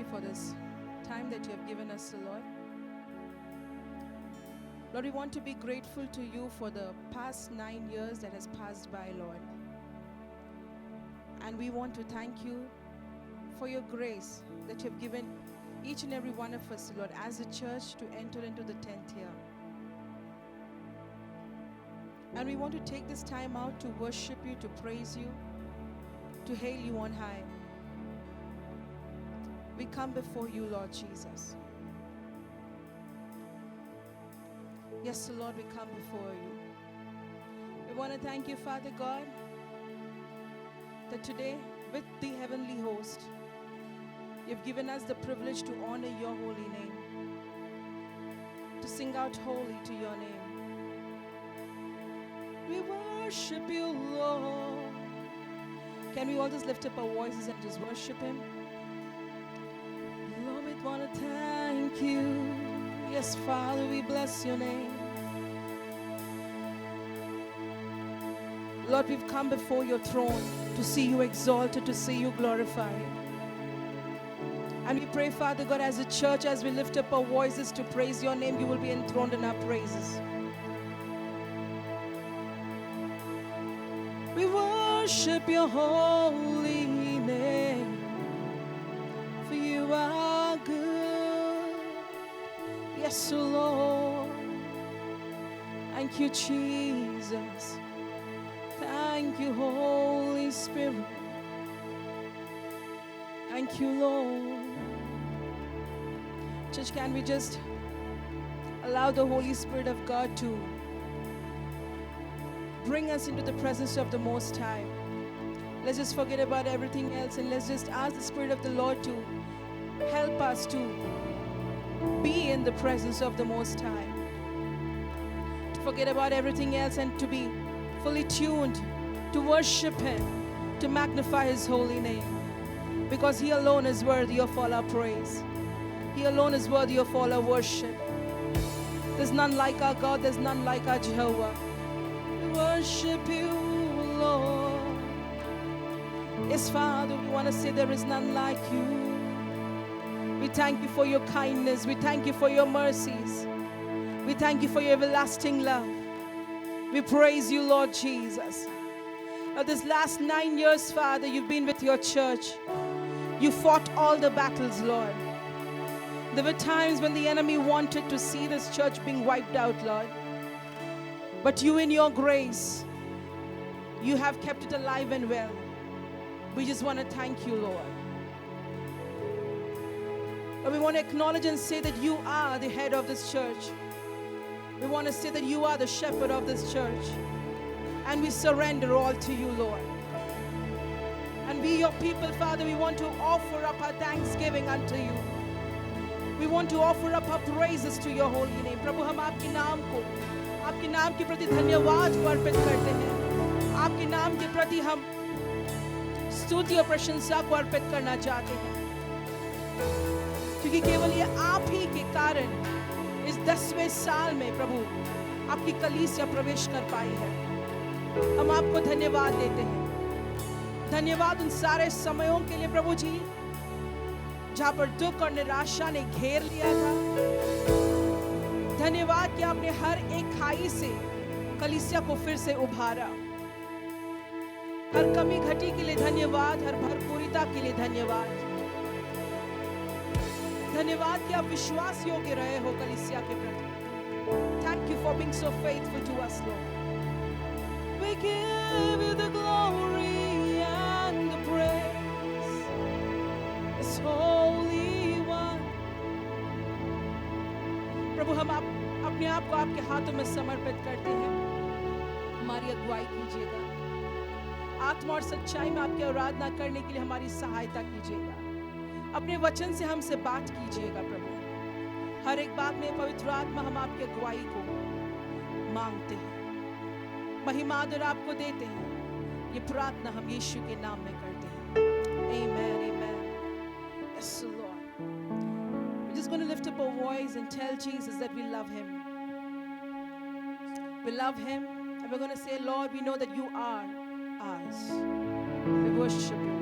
you for this time that you have given us, Lord. Lord, we want to be grateful to you for the past 9 years that has passed by, Lord. And we want to thank you for your grace that you have given each and every one of us, Lord, as a church to enter into the 10th year. And we want to take this time out to worship you, to praise you, to hail you on high. We come before you, Lord Jesus. Yes, Lord, we come before you. We want to thank you, Father God, that today, with the heavenly host, you've given us the privilege to honor your holy name, to sing out holy to your name. We worship you, Lord. Can we all just lift up our voices and just worship him? Lord, we want to thank you. Yes, Father, we bless your name. Lord, we've come before your throne to see you exalted, to see you glorified. And we pray, Father God, as a church, as we lift up our voices to praise your name, you will be enthroned in our praises. We worship your holy name, for you are good. Yes, Lord. Thank you, Jesus. Thank you, Holy Spirit. Thank you, Lord. Church, can we just allow the Holy Spirit of God to bring us into the presence of the Most High? Let's just forget about everything else and let's just ask the Spirit of the Lord to help us to be in the presence of the Most High. To forget about everything else and to be fully tuned to worship him, to magnify his holy name, because he alone is worthy of all our praise. He alone is worthy of all our worship. There's none like our God, there's none like our Jehovah. We worship you, Lord. Yes, Father, we want to say there is none like you. We thank you for your kindness. We thank you for your mercies. We thank you for your everlasting love. We praise you, Lord Jesus. Now, this last 9 years, Father, you've been with your church. You fought all the battles, Lord. There were times when the enemy wanted to see this church being wiped out, Lord. But you, in your grace, you have kept it alive and well. We just want to thank you, Lord. But we want to acknowledge and say that you are the head of this church. We want to say that you are the shepherd of this church. And we surrender all to you, Lord. And we, your people, Father, we want to offer up our thanksgiving unto you. We want to offer up our praises to your holy name. प्रभु, हम आपके नाम के प्रति धन्यवाद को अर्पित करते हैं. आपके नाम के प्रति हम स्तुति और प्रशंसा को अर्पित करना चाहते हैं. क्योंकि केवल ये आप ही के कारण इस 10वें साल में प्रभु आपकी कलीसिया प्रवेश कर पाई है. हम आपको धन्यवाद देते हैं. धन्यवाद उन सारे समयों के लिए प्रभु जी जहां पर दुख और निराशा ने घेर लिया था. धन्यवाद कि आपने हर एक खाई से कलीसिया को फिर से उभारा. हर कमी घटी के लिए धन्यवाद. हर भरपूरिता के लिए धन्यवाद. धन्यवाद कि आप विश्वास योग्य रहे हो कलीसिया के प्रति. Thank you for being so faithful to us, Lord. We give you the glory and the praise. This Holy One. प्रभु, हम अपने आप को आपके हाथों में समर्पित करते हैं. हमारी अगुवाई कीजिएगा. आत्मा और सच्चाई में आपकी आराधना करने के लिए हमारी सहायता कीजिएगा. अपने वचन से हमसे बात कीजिएगा प्रभु. हर एक बात में पवित्र आत्मा हम आपकी अगुवाई को मांगते हैं. महिमा आदर आपको देते हैं. ये प्रार्थना हम यीशु के नाम में करते हैं. Amen, amen. Yes, Lord. We're just going to lift up our voice and tell Jesus that we love him. We love him, and we're going to say, Lord, we know that you are ours. We worship you.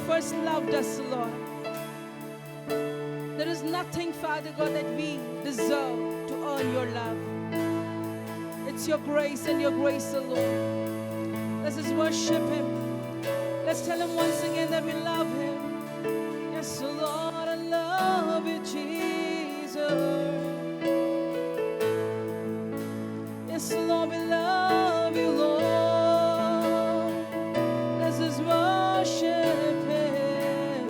first loved us, Lord. There is nothing, Father God, that we deserve to earn your love. It's your grace and your grace alone. Let's just worship him. Let's tell him once again that we love him. Yes, Lord, I love you, Jesus. Yes, Lord, we love you, Lord. Let's just worship him.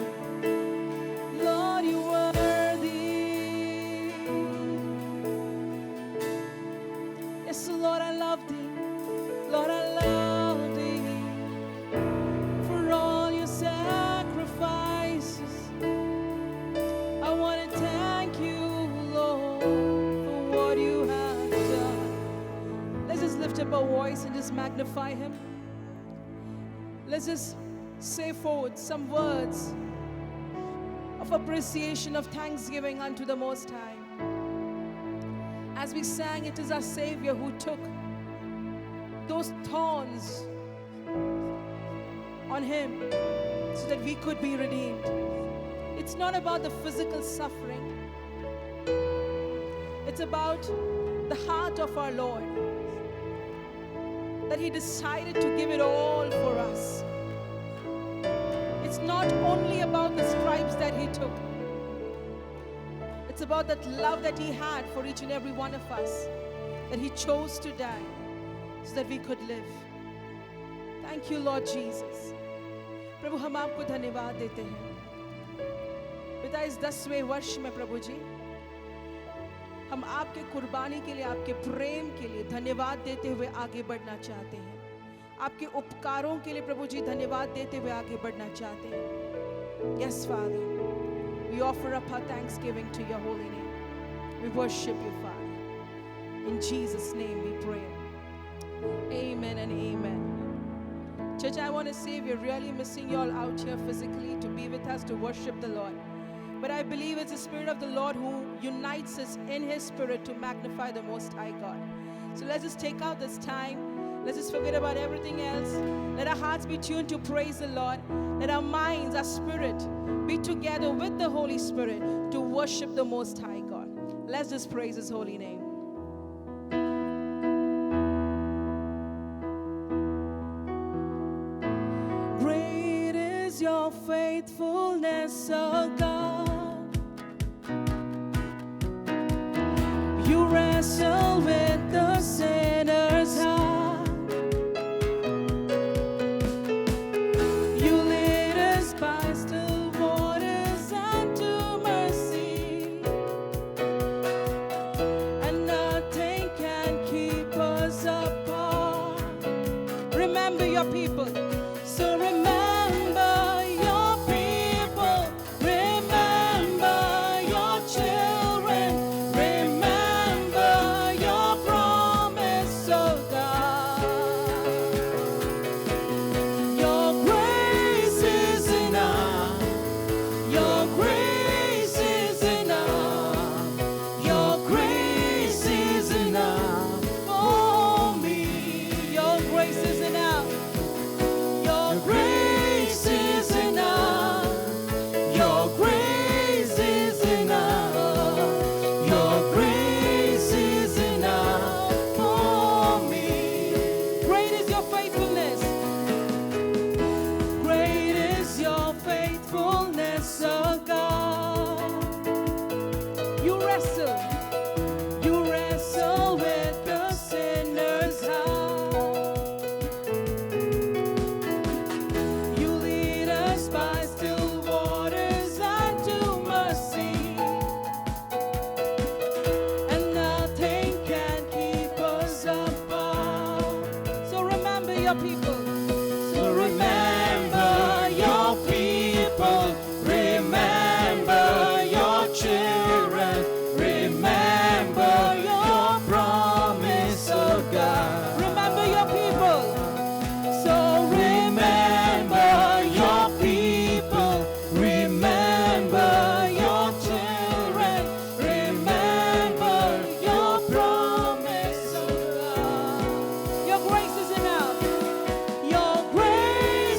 Lord, you are worthy. Yes, Lord, I love thee. Lord, I love thee. For all your sacrifices, I want to thank you, Lord, for what you have done. Let's just lift up our voice and just magnify him. Let's just say forth some words of appreciation, of thanksgiving unto the Most High. As we sang, it is our Savior who took those thorns on him so that we could be redeemed. It's not about the physical suffering. It's about the heart of our Lord, that he decided to give it all for us. It's not only about the stripes that he took. It's about that love that he had for each and every one of us, that he chose to die so that we could live. Thank you, Lord Jesus. प्रभु, हम आपको धन्यवाद देते हैं पिता, इस 10वें वर्ष में प्रभु जी हम आपके कुर्बानी के लिए, आपके प्रेम के लिए धन्यवाद देते हुए आगे बढ़ना चाहते हैं। आपके उपकारों के लिए प्रभु जी धन्यवाद देते हुए आगे बढ़ना चाहते हैं। Yes, Father, we offer up our thanksgiving to your holy name. We worship you, Father. In Jesus' name we pray. Amen and amen. Church, I want to say we're really missing you all out here physically to be with us, to worship the Lord. But I believe it's the Spirit of the Lord who unites us in His Spirit to magnify the Most High God. So let's just take out this time. Let's just forget about everything else. Let our hearts be tuned to praise the Lord. Let our minds, our spirit be together with the Holy Spirit to worship the Most High God. Let's just praise His holy name. Great is your faithfulness, O God. You wrestle with the sinner's heart. You lead us by still waters unto mercy, and nothing can keep us apart. Remember your people. So remember your people. Remember your children. Remember your promise, oh God. Your grace is enough. Your grace is enough. Your grace is enough for me. Your grace is enough. Your grace is enough. Your grace is enough. Your grace is enough for me. Great is your faithfulness. Great is your faithfulness, oh God. You wrestle with the sinner's heart. You lead us by still waters unto mercy, and nothing can keep us apart. So remember your people. So remember your people. Remember your children. Remember your promise, oh God. Remember your people. So remember your people. Remember your children. Remember your promise, oh God. Your grace is enough. Your grace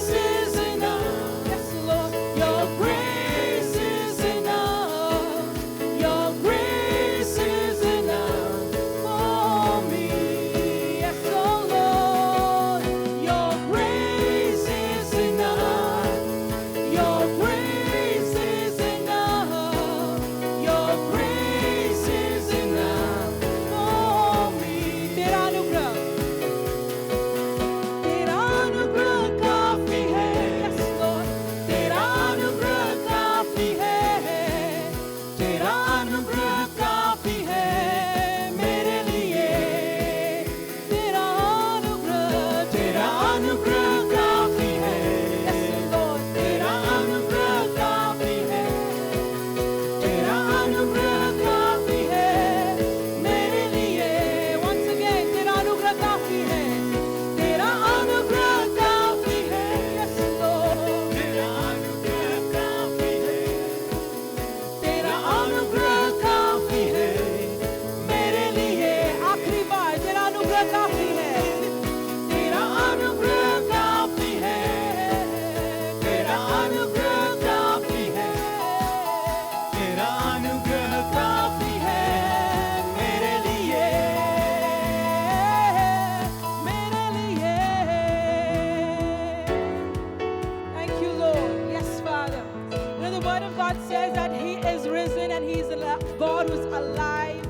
says that He is risen and He's a God who's alive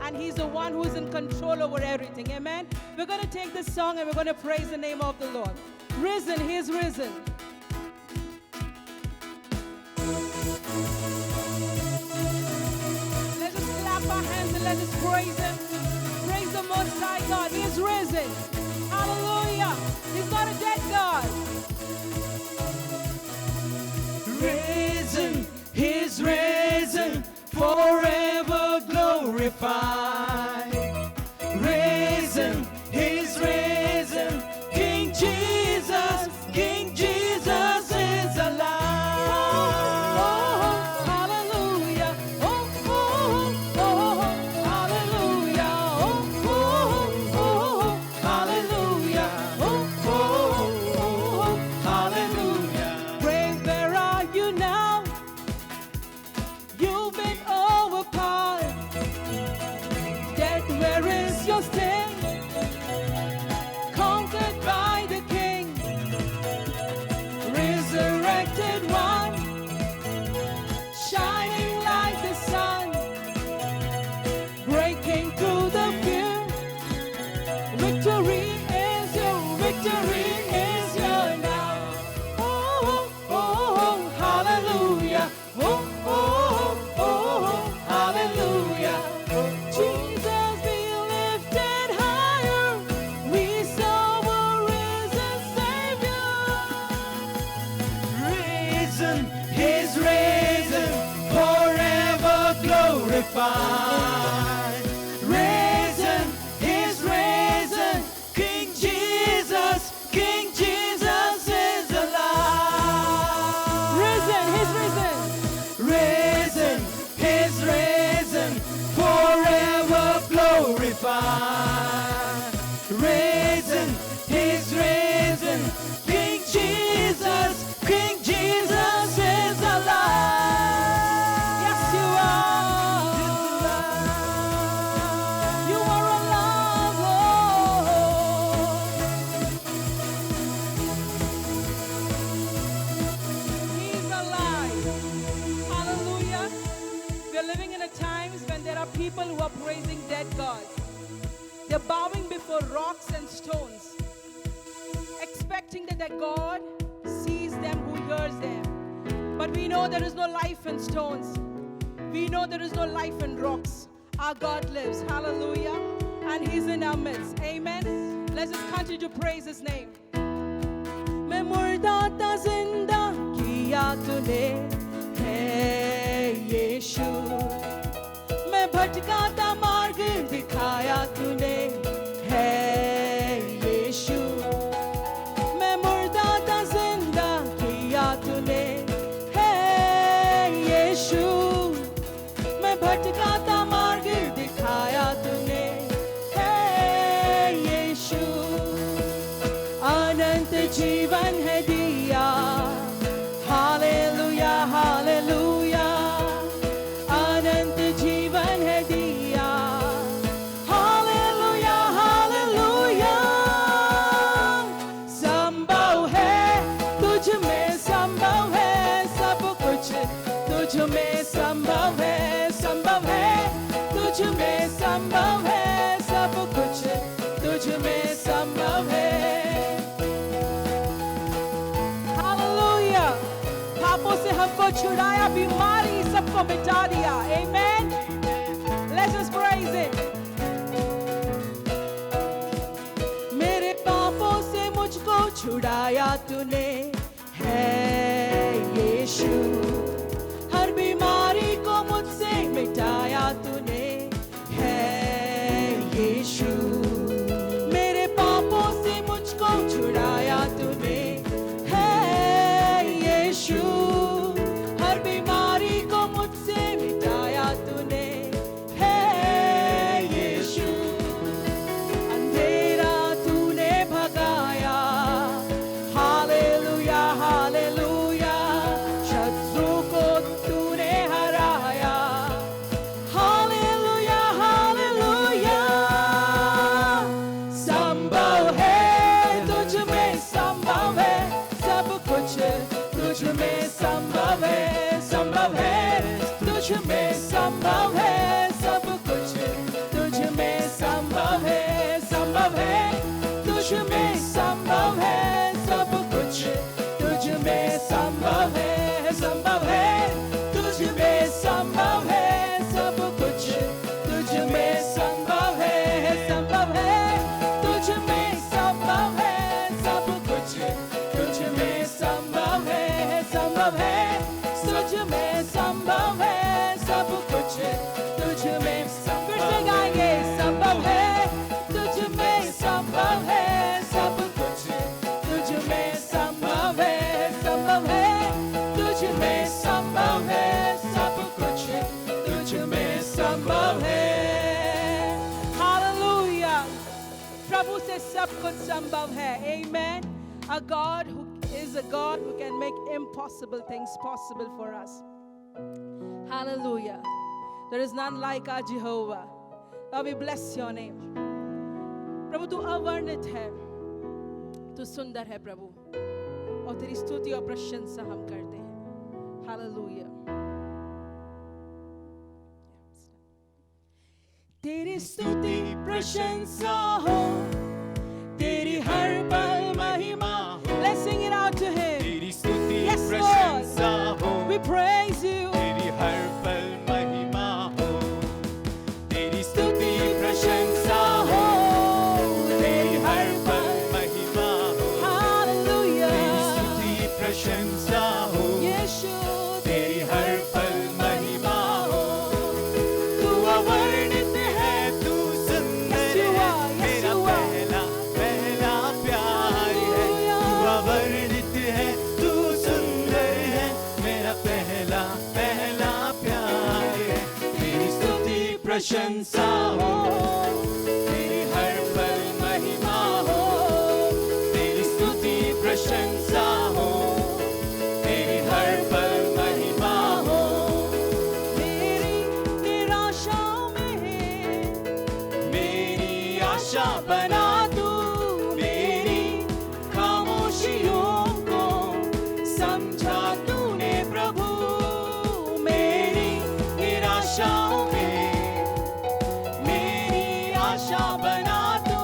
and He's the one who's in control over everything. Amen. We're going to take this song and we're going to praise the name of the Lord. Risen, He is risen. Let's just clap our hands and let's just praise Him. Praise the Most High God. He is risen. Hallelujah. He's not a dead God. Risen, He's risen, forever glorified. Risen, He's risen, King Jesus is alive. Oh, hallelujah. Oh, hallelujah. Oh, Hallelujah. oh, Hallelujah. Grave, where are you now? You've been overpowered. Death, where is your sting? Conquered by the King. Resurrected one, shining like the sun, breaking through the fear. Victory is your now. Oh, hallelujah. Oh, Hallelujah. Jesus be lifted higher. We serve a risen Savior. Risen, He's risen, forever glorified. Risen, He's risen, King Jesus is alive. Risen, He's risen. Risen, He's risen, forever glorified. Risen, He's risen, King Jesus is alive. Yes, you are. You are alive, Lord. He's alive. Hallelujah. We're living in a times when there are people who are praising dead gods. They're bowing before rocks and stones, expecting that their God sees them, who hears them. But we know there is no life in stones. We know there is no life in rocks. Our God lives. Hallelujah. And He's in our midst. Amen. Let's just continue to praise His name. मैं मुर्दा था जिंदा किया तूने है यीशु मैं भटका था मार्ग दिखाया तूने है यीशु मैं मुर्दा था जिंदा किया तूने है यीशु मैं भटका था मार्ग दिखाया तूने है यीशु अनंत जीवन है दिया हालेलुया हालेलुया अनंत जीवन है दिया हालेलुया हालेलुया संभव है तुझ में संभव है सब कुछ तुझ में संभव है तुझ में संभव है सब कुछ तुझ में संभव है हालेलुया पापों से हमको छुड़ाया बीमारी सबको मिटा दिया आमेन लेट्स जस्ट प्रेज इट मेरे पापों से मुझको छुड़ाया तूने है यीशु हर बीमारी को मुझसे मिटाया तूने है यीशु मेरे पापों से मुझको छुड़ाया तूने है यीशु हर बीमारी को मुझसे मिटाया तूने है यीशु अंधेरा तूने भगाया हालेलुया हालेलुया शत्रु को तूने हराया हालेलुया तुझ में संभव है सब कुछ, तुझ में संभव है, संभव है, तुझ में संभव है सब कुछ, तुझ में संभव है, संभव है, तुझ में संभव है सब कुछ, तुझ में संभव है, संभव है, तुझ में संभव है सब कुछ, तुझ में फिर से गाएंगे संभव है, तुझ में संभव है सब कुछ, तुझ में संभव है, संभव है, तुझ में संभव है सब कुछ, तुझ में संभव है। हालेलुया, प्रभु से सब कुछ संभव है। Amen. A God who is a God who can make impossible things possible for us. Hallelujah. There is none like our Jehovah. Lord, we bless your name. प्रभु तू अवर्णित है, तू सुंदर है प्रभु, और तेरी स्तुति और प्रशंसा हम करते हैं। हालेलुया। तेरी स्तुति प्रशंसा हो, तेरी हर पल महिमा हो। Let's sing it out to him. तेरी स्तुति Yes, प्रशंसा हो, We praise you. तेरी हर पल महिमा हो, तेरी स्तुति प्रशंसा हो, तेरी हर पल महिमा हो, Hallelujah. तेरी स्तुति प्रशंसा हो, यीशु, तेरी हर पल महिमा हो। तू अवर्णित है, तू सुंदर Yes, you है, are. Yes, मेरा you are. पहला पहला प्यार है। तू अवर्णित है, तू सुंदर है, मेरा पहला पहला प्यार है। तेरी स्तुति प्रशंसा हो, तेरी हर पल महिमा हो, तेरी स्तुति प्रशंसा हो, तेरी हर पल महिमा हो। मेरी निराशाओं में मेरी आशा बना तू, मेरी खामोशियों को समझा तूने प्रभु। मेरी निराशाओं में मेरी आशा बना तू,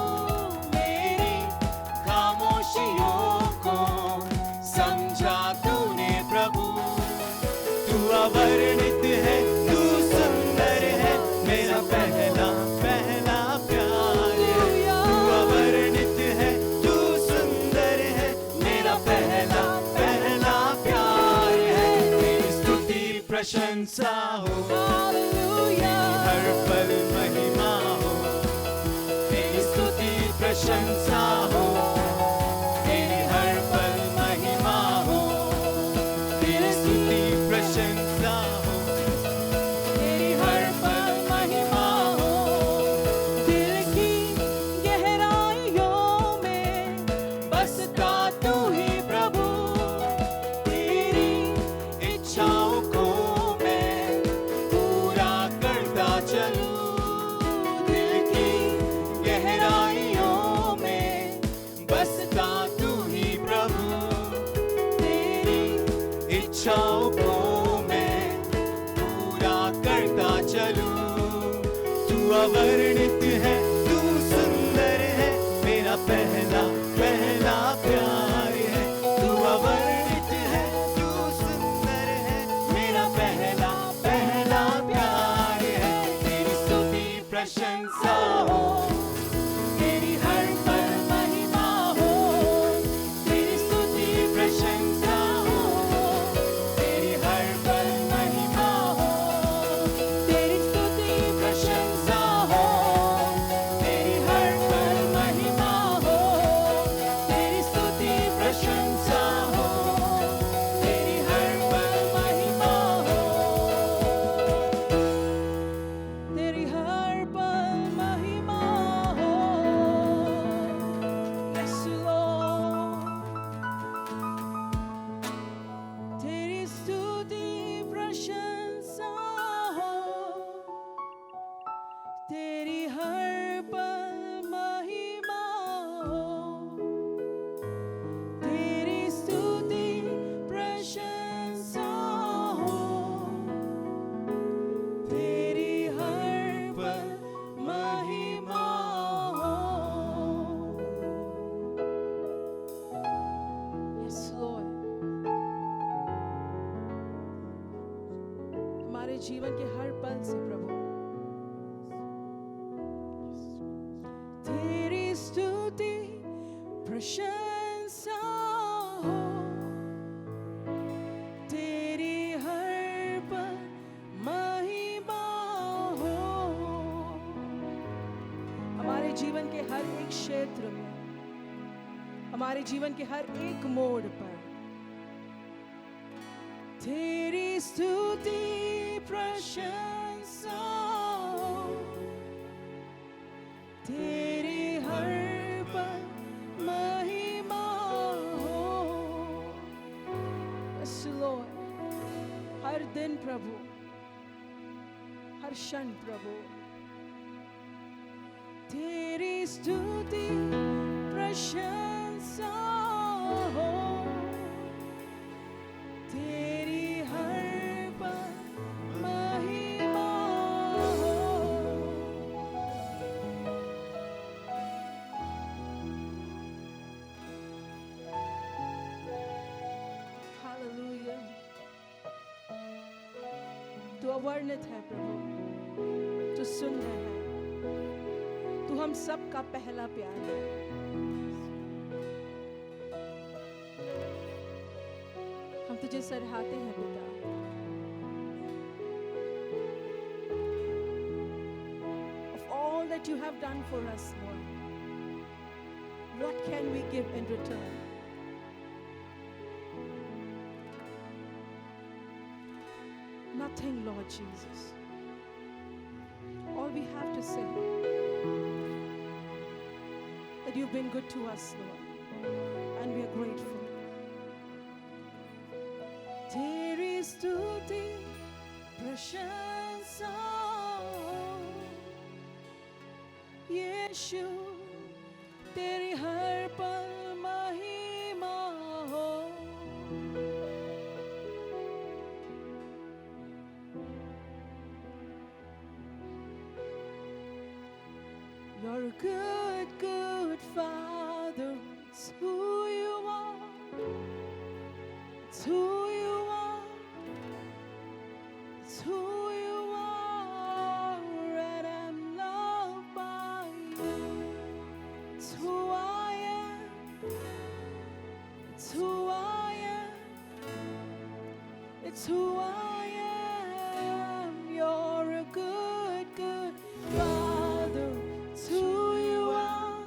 मेरी खामोशियों को समझा तूने प्रभु। तू अवर्णित है, तू सुंदर है, मेरा पहला पहला प्यार है। तू अवर्णित है, तू सुंदर है, मेरा पहला पहला प्यार है। तेरी स्तुति प्रशंसा हो, हालेलुया। हर पल महिमा हो, तेरी स्तुति प्रशंसा हो, तेरी हर पल महिमा हो, तेरी स्तुति प्रशंसा हो, तेरी हर पल महिमा हो। दिल की गहराइयों में बसता तू ही प्रभु, तेरी इच्छाओं को मैं पूरा करता चलूं। दिल की गहराइयों में बसता तू ही प्रभु, तेरी इच्छाओं को मैं पूरा करता चलूं। तू अवर्णित है, तू सुंदर है, मेरा पहला पहला प्यार है। तू अवर्णित है, तू सुंदर है, मेरा पहला पहला प्यार है। तेरी स्तुति प्रशंसा हो, तेरी हर पल महिमा हो, तेरी स्तुति प्रशंसा हो, तेरी जीवन के हर पल से प्रभु तेरी स्तुति प्रशंसा हो, तेरी हर पल महिमा हो। हमारे जीवन के हर एक क्षेत्र में, हमारे जीवन के हर एक मोड़ पर तेरी स्तुति प्रशंसा हो, तेरी हर पल महिमा हो। Yes, Lord, हर दिन प्रभु, हर क्षण प्रभु तेरी स्तुति प्रशंसा हो, तेरी हर पल महिमा हो। हालेलुया। तू अवर्णित है प्रभु, तू सुंदर है, तू हम सब का पहला प्यार है। हम तुझे सराहते हैं पिता। Of all that you have done for us, Lord, what can we give in return? Nothing, Lord Jesus. All we have to say that you've been good to us, Lord, and we are grateful. तेरी स्तुति प्रशंसा हो, यीशु तेरी हर पल महिमा हो। You're a good, good Father. It's who you are. It's who you are. It's who you are. And I'm loved by you. It's who I am. It's who I am. It's who I am. You're a good, good Father. It's who you are.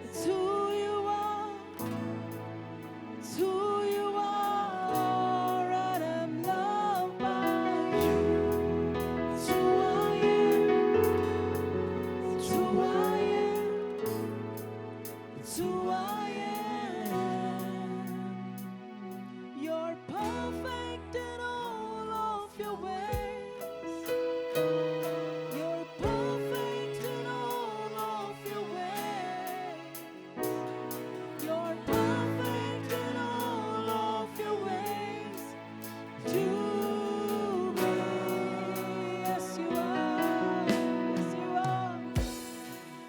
It's who you are. It's who you are. And I'm loved by you. It's who I am. It's who I am. It's who I am. You're perfect in all of your ways. You're perfect in all of your ways. You're perfect in all of your ways to me. Yes, you are. Yes, you are.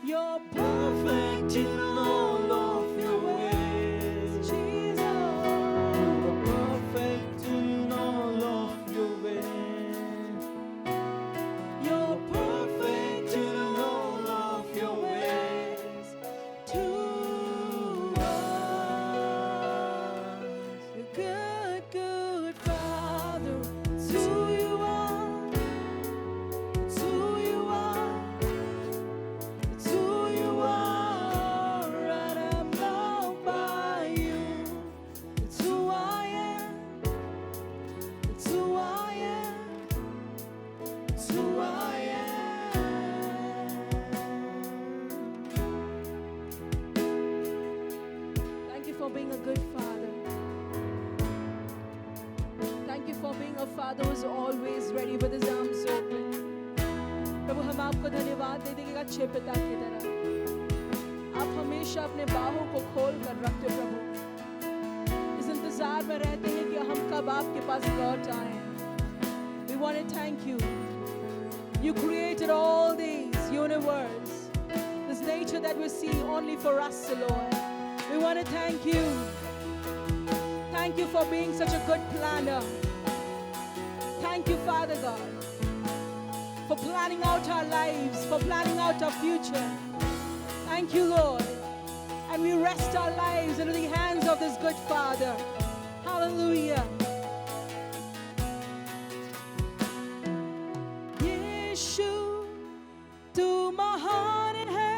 You're perfect in all of your ways, Jesus. You're perfect in all of your ways. You're perfect in all of your ways to us. You're good, good Father. It's who you are. It's who you are. It's who you are. And I'm loved by you. It's who I am. It's who I am. It's who I am. Thank you for being a good father. Thank you for being a father who's always ready with his arms open. प्रभु हम आपको धन्यवाद देते हैं कि अच्छे पिता की तरह आप हमेशा अपने बाहों को खोल कर रखते हो प्रभु। इस इंतजार में रहते हैं कि हम कब आपके पास लौट आए। We want to thank you. You created all these universe, this nature that we see only for us, Lord. We want to thank you. Thank you for being such a good planner. Thank you, Father God, for planning out our lives, for planning out our future. Thank you, Lord. And we rest our lives into the hands of this good Father. Hallelujah. यीशु तू महान है,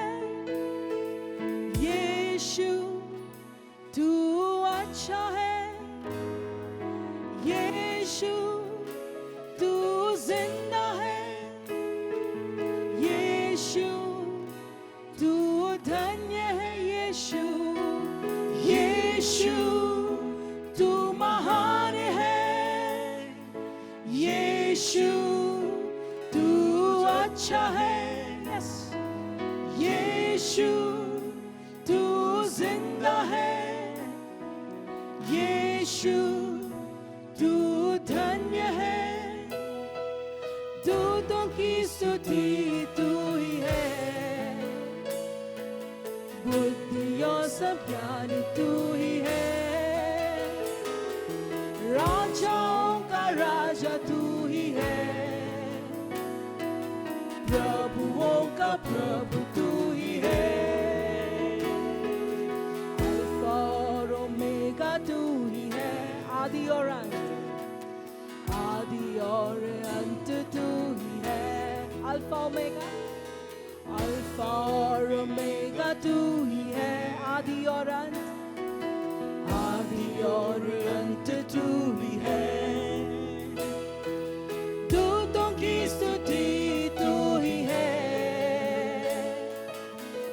यीशु तू अच्छा है, यीशु तू जिंदा है, यीशु तू धन्य है, यीशु यीशु तू महान है, यीशु तू अच्छा है, यीशु तू जिंदा है, यीशु तू धन्य है, दूतों की स्तुति तू ही है, बुद्धि और सब ज्ञान तू ही है, राजाओं का राजा तू ही है, प्रभुओं का प्रभु तू ही है, अल्फा और ओमेगा तू ही है, आदि और अंत, आदि और अंत तू ही है, अल्फा ओमेगा, अल्फा और ओमेगा तू ही है, आदि और अंत, आदि और अंत तू ही है, दूतों की स्तुति तू ही है,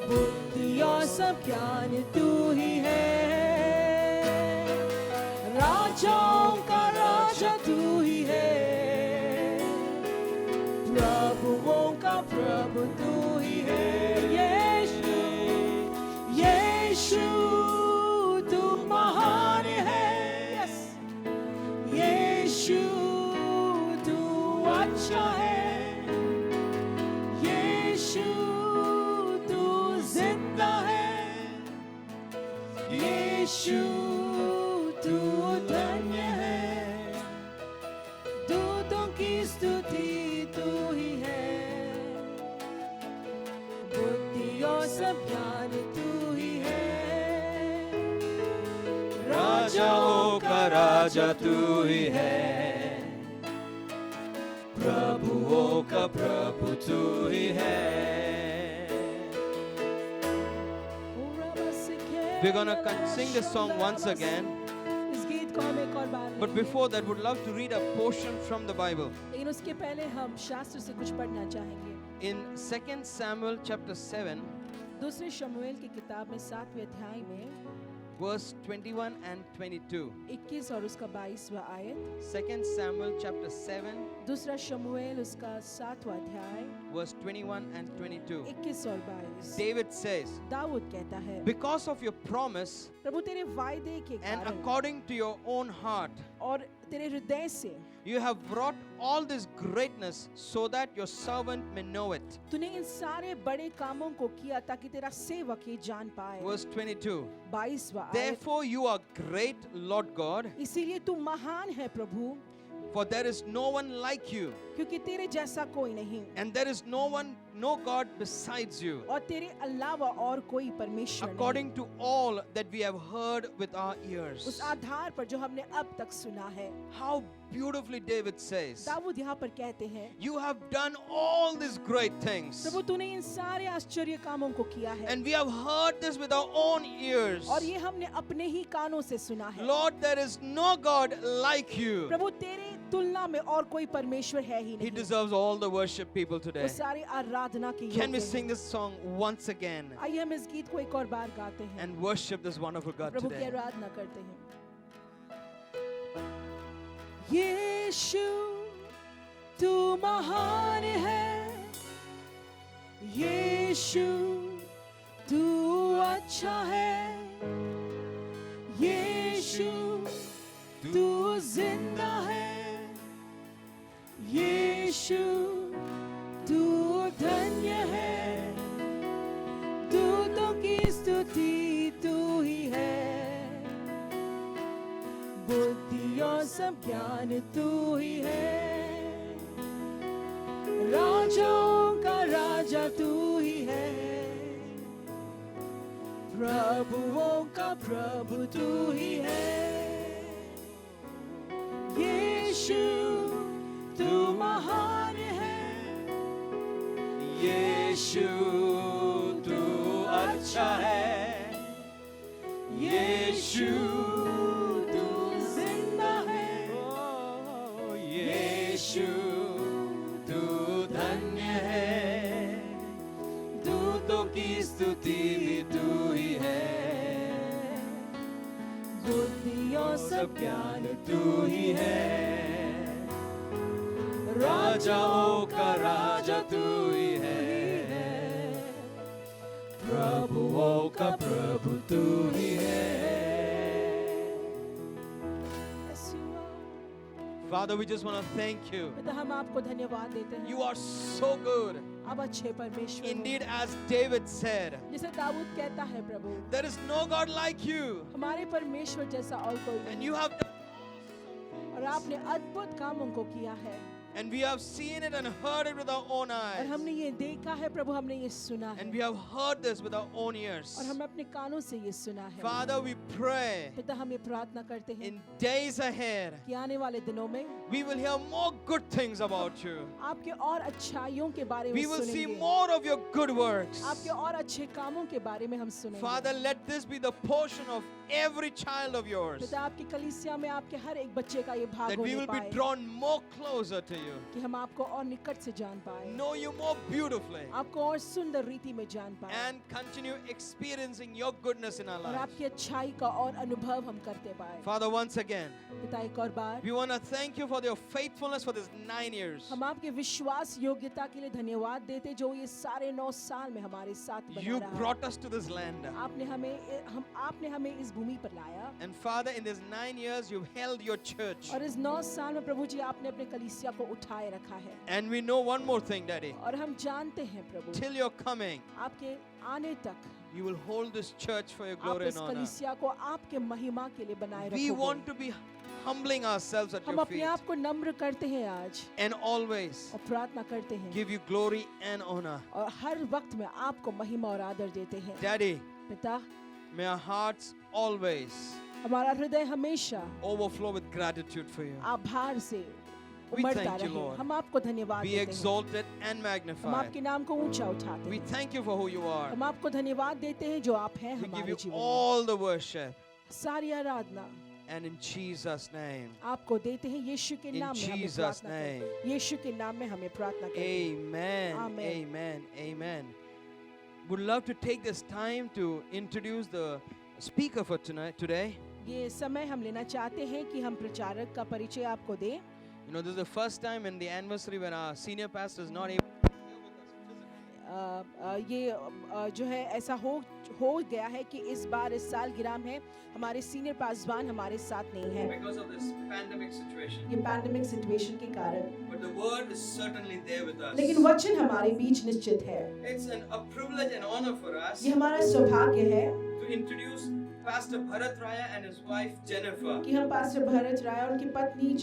बुद्धि और सब ज्ञान तू ही है, राजाओं का राजा तू ही है, प्रभुओं का प्रभु तू ही है, यीशु यीशु तू महान है, यीशु तू अच्छा है, यीशु तू जिंदा है, यीशु तू धन्य है, दूतों की स्तुति तू ही है, बुद्धि और सब ज्ञान तू ही है, राजाओं का राजा तू ही है, प्रभुओं का प्रभु तू ही है. We're gonna sing this song once again, इस गीत को हम एक और बार but before that, would love to read a portion from the Bible. लेकिन उसके पहले हम शास्त्र से कुछ पढ़ना चाहेंगे. In 2 Samuel chapter 7, दूसरे शमूएल की किताब में 7वें अध्याय में verse 21 and 22. 21 और उसका 22वां आयत. 2 Samuel chapter 7, दूसरा शमूएल उसका 7वां अध्याय verse 21 and 22. 21 और 22. David says, दाऊद कहता है, because of your promise प्रभु तेरे वायदे के and कारण according to your own heart, और तेरे हृदय से you have brought all this greatness so that your servant may know it. तूने इन सारे बड़े कामों को किया ताकि तेरा सेवक ये जान पाए. Verse 22. 22वां आयत. Therefore you are great, Lord God, इसीलिए तू महान है प्रभु, for there is no one like you, क्योंकि तेरे जैसा कोई नहीं and there is no God besides you. और तेरे अलावा और कोई परमेश्वर नहीं. According to all that we have heard with our ears. उस आधार पर जो हमने अब तक सुना है. How beautifully David says, Dawood यहाँ पर कहते हैं, you have done all these great things, प्रभु तूने इन सारे आश्चर्य कामों को किया है and we have heard this with our own ears. और ये हमने अपने ही कानों से सुना है. Lord, there is no God like you. प्रभु तेरे तुलना में और कोई परमेश्वर है ही He नहीं. deserves all the worship, people, वो today. सारी आराधना की Can we योग्य sing है. this song once again आइए हम इस गीत को एक और बार गाते हैं, and worship this wonderful God प्रभु की today? आराधना करते हैं. यीशु तू महान है, यीशु तू अच्छा है, यीशु तू जिंदा है, यीशु तू धन्य है, दूतों की स्तुति तू ही है, बुद्धि और सब ज्ञान तू ही है, प्रभुओं का प्रभु तू ही है। यीशु तू महान है। यीशु तू अच्छा है। यीशु तू जिंदा है। यीशु तू धन्य है। दूतों की स्तुति भी तू ही है। बुद्धियों सब ज्ञान तू ही है। राजाओं का राजा तू ही है। प्रभुओं का प्रभु तू ही है। Father, we just want to thank you. पिता हम आपको धन्यवाद देते हैं। You are so good. आप अच्छे परमेश्वर हो। Indeed, as David said, जिसे दाऊद कहता है प्रभु, there is no God like you. हमारे परमेश्वर जैसा और कोई And नहीं। you have done, और आपने अद्भुत कामों को किया है and we have seen it and heard it with our own और eyes. हमने ये देखा है प्रभु, हमने ये सुना है And we have heard this with our own ears. और हमने अपने कानों से ये सुना है। Father, we pray पिता हम ये प्रार्थना करते हैं in days ahead, कि आने वाले दिनों में we will hear more good things about you. आपके और अच्छाइयों के बारे में We will see सुनेंगे। more of your good works. आपके और अच्छे कामों के बारे में हम सुनेंगे। Father, let this be the portion of every child of yours, पिता आपकी कलीसिया में आपके हर एक बच्चे का ये भाग that we होने will be पाए drawn more closer to you, कि हम आपको और निकट से जान पाए, know you more beautifully, आपको और सुंदर रीति में जान पाए and continue experiencing your goodness in our और lives. आपकी अच्छाई का और अनुभव हम करते पाए। Father, once again, पिता एक और बार we want to thank you for your faithfulness for this 9 years. हम आपके विश्वास योग्यता के लिए धन्यवाद देते जो ये सारे 9 साल में हमारे साथ बना You रहा। brought us to this land. आपने हमें इस भूमि पर लाया And Father, in these 9 years, you've held your church. और इस 9 साल में प्रभु जी आपने अपने कलीसिया को उठाए रखा है। And we know one more thing, Daddy. और हम जानते हैं प्रभु Till you're coming, आपके आने तक you will hold this church for your आप glory इस and honor. कलीसिया को आपके महिमा के लिए बनाए We want रखोगे। to be humbling ourselves at हम your अपने feet आप को नम्र करते हैं आज and always और प्रार्थना करते हैं give you glory and honor. और हर वक्त में आपको महिमा और आदर देते हैं। Daddy, पिता may our hearts always हमारा हृदय हमेशा overflow with gratitude for you. आभार से We उमड़ता thank you, रहे। Lord. हम आपको धन्यवाद Be देते हैं। exalted and हम magnified. आपके नाम को ऊंचा उठाते We हैं। thank you for who you are. हम आपको धन्यवाद देते हैं जो आप हैं We give हमारे you जीवन में। all the worship. सारी आराधना And in Jesus' name, आपको देते हैं यीशु के in नाम में हमें Jesus' प्रार्थना name. करते हैं। यीशु के नाम में हमें प्रार्थना करते हैं। Amen. Amen. Amen. Amen. Would love to take this time to introduce the speaker for today. ये समय हम लेना चाहते हैं कि हम प्रचारक का परिचय आपको दें। You know, this is the first time in the anniversary when our senior pastor is not able. ये जो है ऐसा हो गया है कि इस बार इस साल गिराम है हमारे सीनियर पासवान हमारे साथ नहीं है Because of this pandemic situation. ये पैंडेमिक सिचुएशन के कारण। But the word is certainly there with us. लेकिन वचन हमारे बीच निश्चित है। It's a privilege and honor for us ये हमारा सौभाग्य है to introduce Pastor Bharat Raya and his wife Jennifer, कि हम पास्टर भरत राय और उनकी पत्नी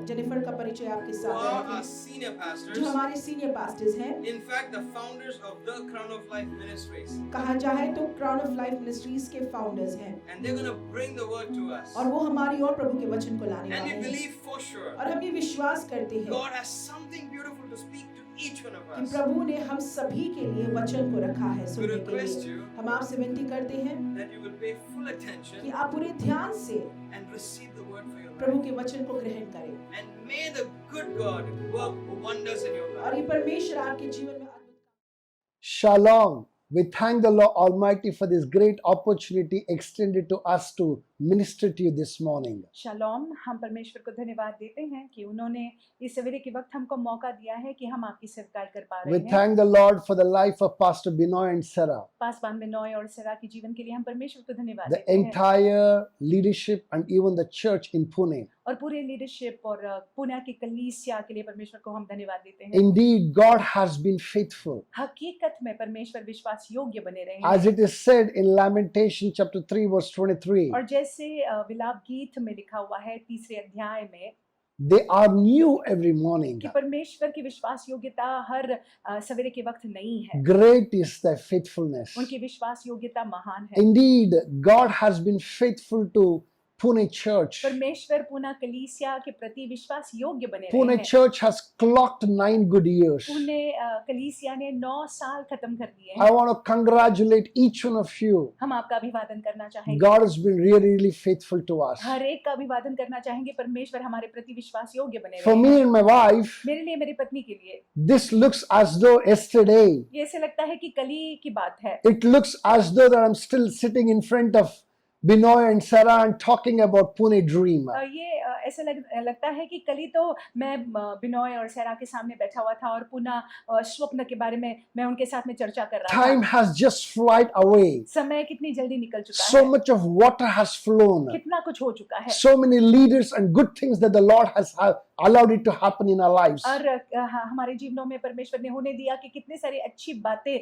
जेनिफर का परिचय आपके who साथ are our रखें, senior जो pastors. हमारे सीनियर पास्टर्स हैं। In fact, the founders of the Crown of Life Ministries. कहा जाए तो क्राउन ऑफ लाइफ मिनिस्ट्रीज के फाउंडर्स हैं And they're going to bring the word to us. और वो हमारी और प्रभु के वचन को लाने And वाले we हैं believe for sure और हम ये विश्वास करते हैं God has something beautiful to speak to each one of कि us. प्रभु ने हम सभी के लिए वचन को रखा है We सुनने के request लिए। you हम आपसे विनती करते हैं that you will pay full कि attention आप पूरे ध्यान से and receive the word for your Prabhu life. के वचन को ग्रहण करें And may the good God work wonders in your और life. ये परमेश्वर आपके जीवन में अद्भुत Shalom. We thank the Lord Almighty for this great opportunity extended to us to minister to you this morning. Shalom. हम परमेश्वर को धन्यवाद देते हैं कि उन्होंने इस सवेरे के वक्त हमको मौका दिया है कि हम आपकी सेवकाई कर पा We रहे हैं। thank the Lord for the life of Pastor Binoy and Sarah, Paswan में नॉय और सरा के जीवन के लिए हम परमेश्वर को धन्यवाद the देते हैं entire leadership and even the church in Pune. और पूरे लीडरशिप और पुणे की कलीसिया के लिए परमेश्वर को हम धन्यवाद देते हैं। Indeed, God has been faithful. हकीकत में परमेश्वर विश्वास योग्य बने रहे As हैं it is said in Lamentation chapter 3 verse 23, और जैसे विलाप गीत में लिखा हुआ है 3 अध्याय में they are new every morning. कि परमेश्वर की विश्वास योग्यता हर सवेरे के वक्त नई है। Great is thy faithfulness. उनकी विश्वास योग्यता महान है। Indeed, God has been faithful to Pune Church. परमेश्वर पुणे कलीसिया के प्रति विश्वास योग्य बने रहे Pune हैं। Church has clocked 9 good years. Pune कलीसिया ने 9 साल खत्म कर दिए I हैं। want to congratulate each one of you. हम आपका अभिवादन करना चाहेंगे। God has been really, really faithful to us. हर एक का अभिवादन करना चाहेंगे। परमेश्वर हमारे प्रति विश्वास योग्य बने For रहे me हैं। and my wife, मेरे लिए, मेरी पत्नी के लिए this looks as though yesterday, ये ऐसे लगता है कि कल ही की बात है। it looks as though that I'm still sitting in front of Binoy and Sarah and talking about Pune Dream. ये ऐसा लगता है कि कल ही तो मैं बिनोय और सैरा के सामने बैठा हुआ था और पुनः स्वप्न के बारे में मैं उनके साथ में चर्चा कर रहा Time था। has just flied away. समय कितनी जल्दी निकल चुका So है। much of water has flown. कितना कुछ हो चुका है। So many leaders and good things that the Lord has allowed it to happen in our lives. और हमारे जीवनों में परमेश्वर ने होने दिया कि कितनी सारी अच्छी बातें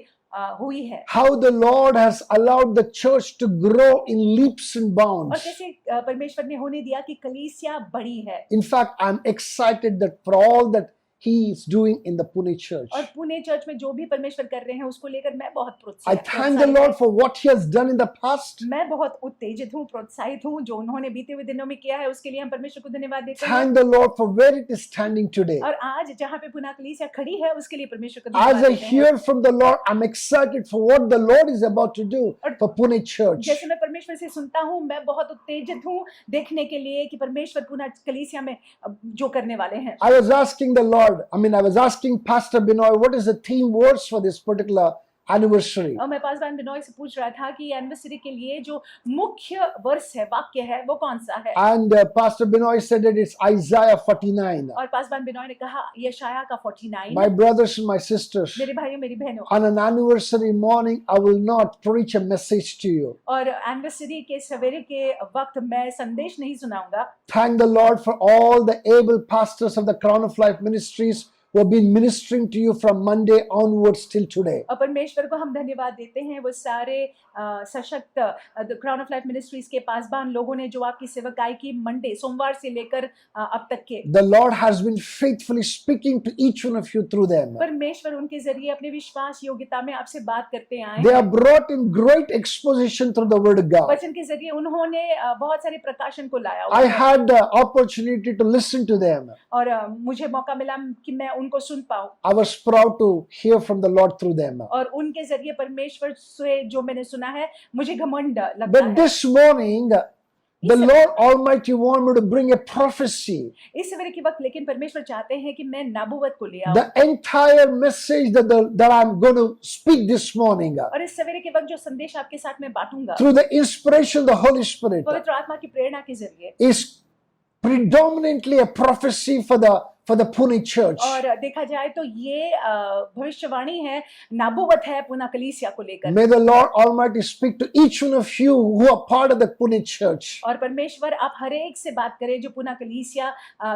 हुई है। How the Lord has allowed the church to grow in leaps and और bounds. कैसे परमेश्वर ने होने दिया कि कलीसिया बड़ी है। In fact, I'm excited that for all that He is doing in the Pune church. और पुणे चर्च में जो भी परमेश्वर कर रहे हैं उसको लेकर मैं बहुत I thank the Lord for what He has done in the past. मैं बहुत उत्तेजित हूँ, प्रोत्साहित हूँ जो उन्होंने बीते हुए दिनों में किया है उसके लिए हम परमेश्वर को धन्यवाद देते हैं। Thank the Lord for where it is standing today. और आज जहाँ पे पुणे कलीसिया खड़ी है उसके लिए परमेश्वर को As धन्यवाद I देते हैं। hear from the Lord, I'm excited for what the Lord is about to do for Pune church. जैसे मैं परमेश्वर से सुनता हूँ मैं बहुत उत्तेजित हूँ देखने के लिए कि परमेश्वर पुणे कलीसिया में जो करने वाले हैं। I was asking the Lord, I was asking Pastor Binoy, what is the theme verse for this particular anniversary? और मैं पासवान बिनोय से पूछ रहा था कि एनिवर्सरी के लिए जो मुख्य वर्ष है, वाक्य है, वो कौन सा है? And Pastor Binoy said that it's Isaiah 49. और पासवान बिनोय ने कहा यशाया का 49। My brothers and my sisters, मेरे भाइयों मेरी बहनों, on an anniversary morning, I will not preach a message to you. और एनिवर्सरी के सवेरे के वक्त मैं संदेश नहीं सुनाऊंगा। Thank the Lord for all the able pastors of the Crown of Life Ministries who have been ministering to you from Monday onwards till today. और परमेश्वर को हम धन्यवाद देते हैं वो सारे सशक्त the crown of life ministries के पासबान लोगों ने जो आपकी सेवकाई की मंडे सोमवार से लेकर अब तक के। The Lord has been faithfully speaking to each one of you through them. परमेश्वर उनके जरिए अपने विश्वास योग्यता में आपसे बात करते आए They हैं। have brought in great exposition through the Word of God. वचन के जरिए उन्होंने बहुत सारे प्रकाशन को लाया I had the opportunity to listen to them. और मुझे मौका मिला कि मैं उनको सुन पाऊं I was proud to hear from the Lord through them. और उनके जरिए परमेश्वर से जो मैंने सुना है मुझे घमंड लगता But है। this morning, the Lord Almighty wanted me to bring a prophecy. इस सवेरे के वक्त लेकिन परमेश्वर चाहते हैं कि मैं नबूवत को ले आऊं। The entire message that I'm going to speak this morning, और इस सवेरे के वक्त जो संदेश आपके साथ में बांटूंगा through the inspiration of the Holy Spirit, पवित्र आत्मा की प्रेरणा के जरिए is predominantly a prophecy for the Pune church. और देखा जाए तो ये भविष्यवाणी है, नबूवत है पुणे कलीसिया को लेकर। May the Lord Almighty speak to each one of you who are part of the Pune church. और परमेश्वर आप हर एक से बात करें जो पुणे कलीसिया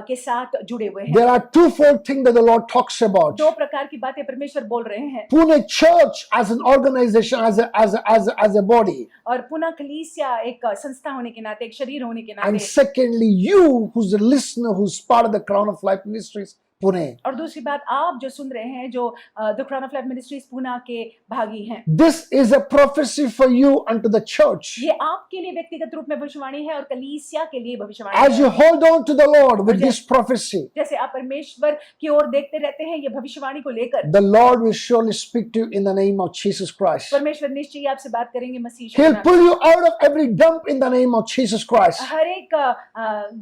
के साथ जुड़े हुए हैं। There are twofold things that the Lord talks about. दो प्रकार की बातें परमेश्वर बोल रहे हैं। Pune church as an organization, as a body. और पुणे कलीसिया एक संस्था होने के नाते, एक शरीर होने के And नाते। secondly, you who's a listener, who's part of the Crown of Life Ministries, Pune. और दूसरी बात आप जो सुन रहे हैं जो the crown of life ministries Pune के भागी हैं। This is a prophecy for you unto the church. ये आपके लिए व्यक्तिगत रूप में भविष्यवाणी है और कलीसिया के लिए भविष्यवाणी As you है। hold on to the Lord with this prophecy, जैसे आप परमेश्वर की ओर देखते रहते हैं ये भविष्यवाणी को लेकर, the Lord will surely speak to you in the name of Jesus Christ. परमेश्वर निश्चय ही आपसे बात करेंगे मसीह यीशु के He'll नाम pull you out of every dump in the name of Jesus Christ. से। हर एक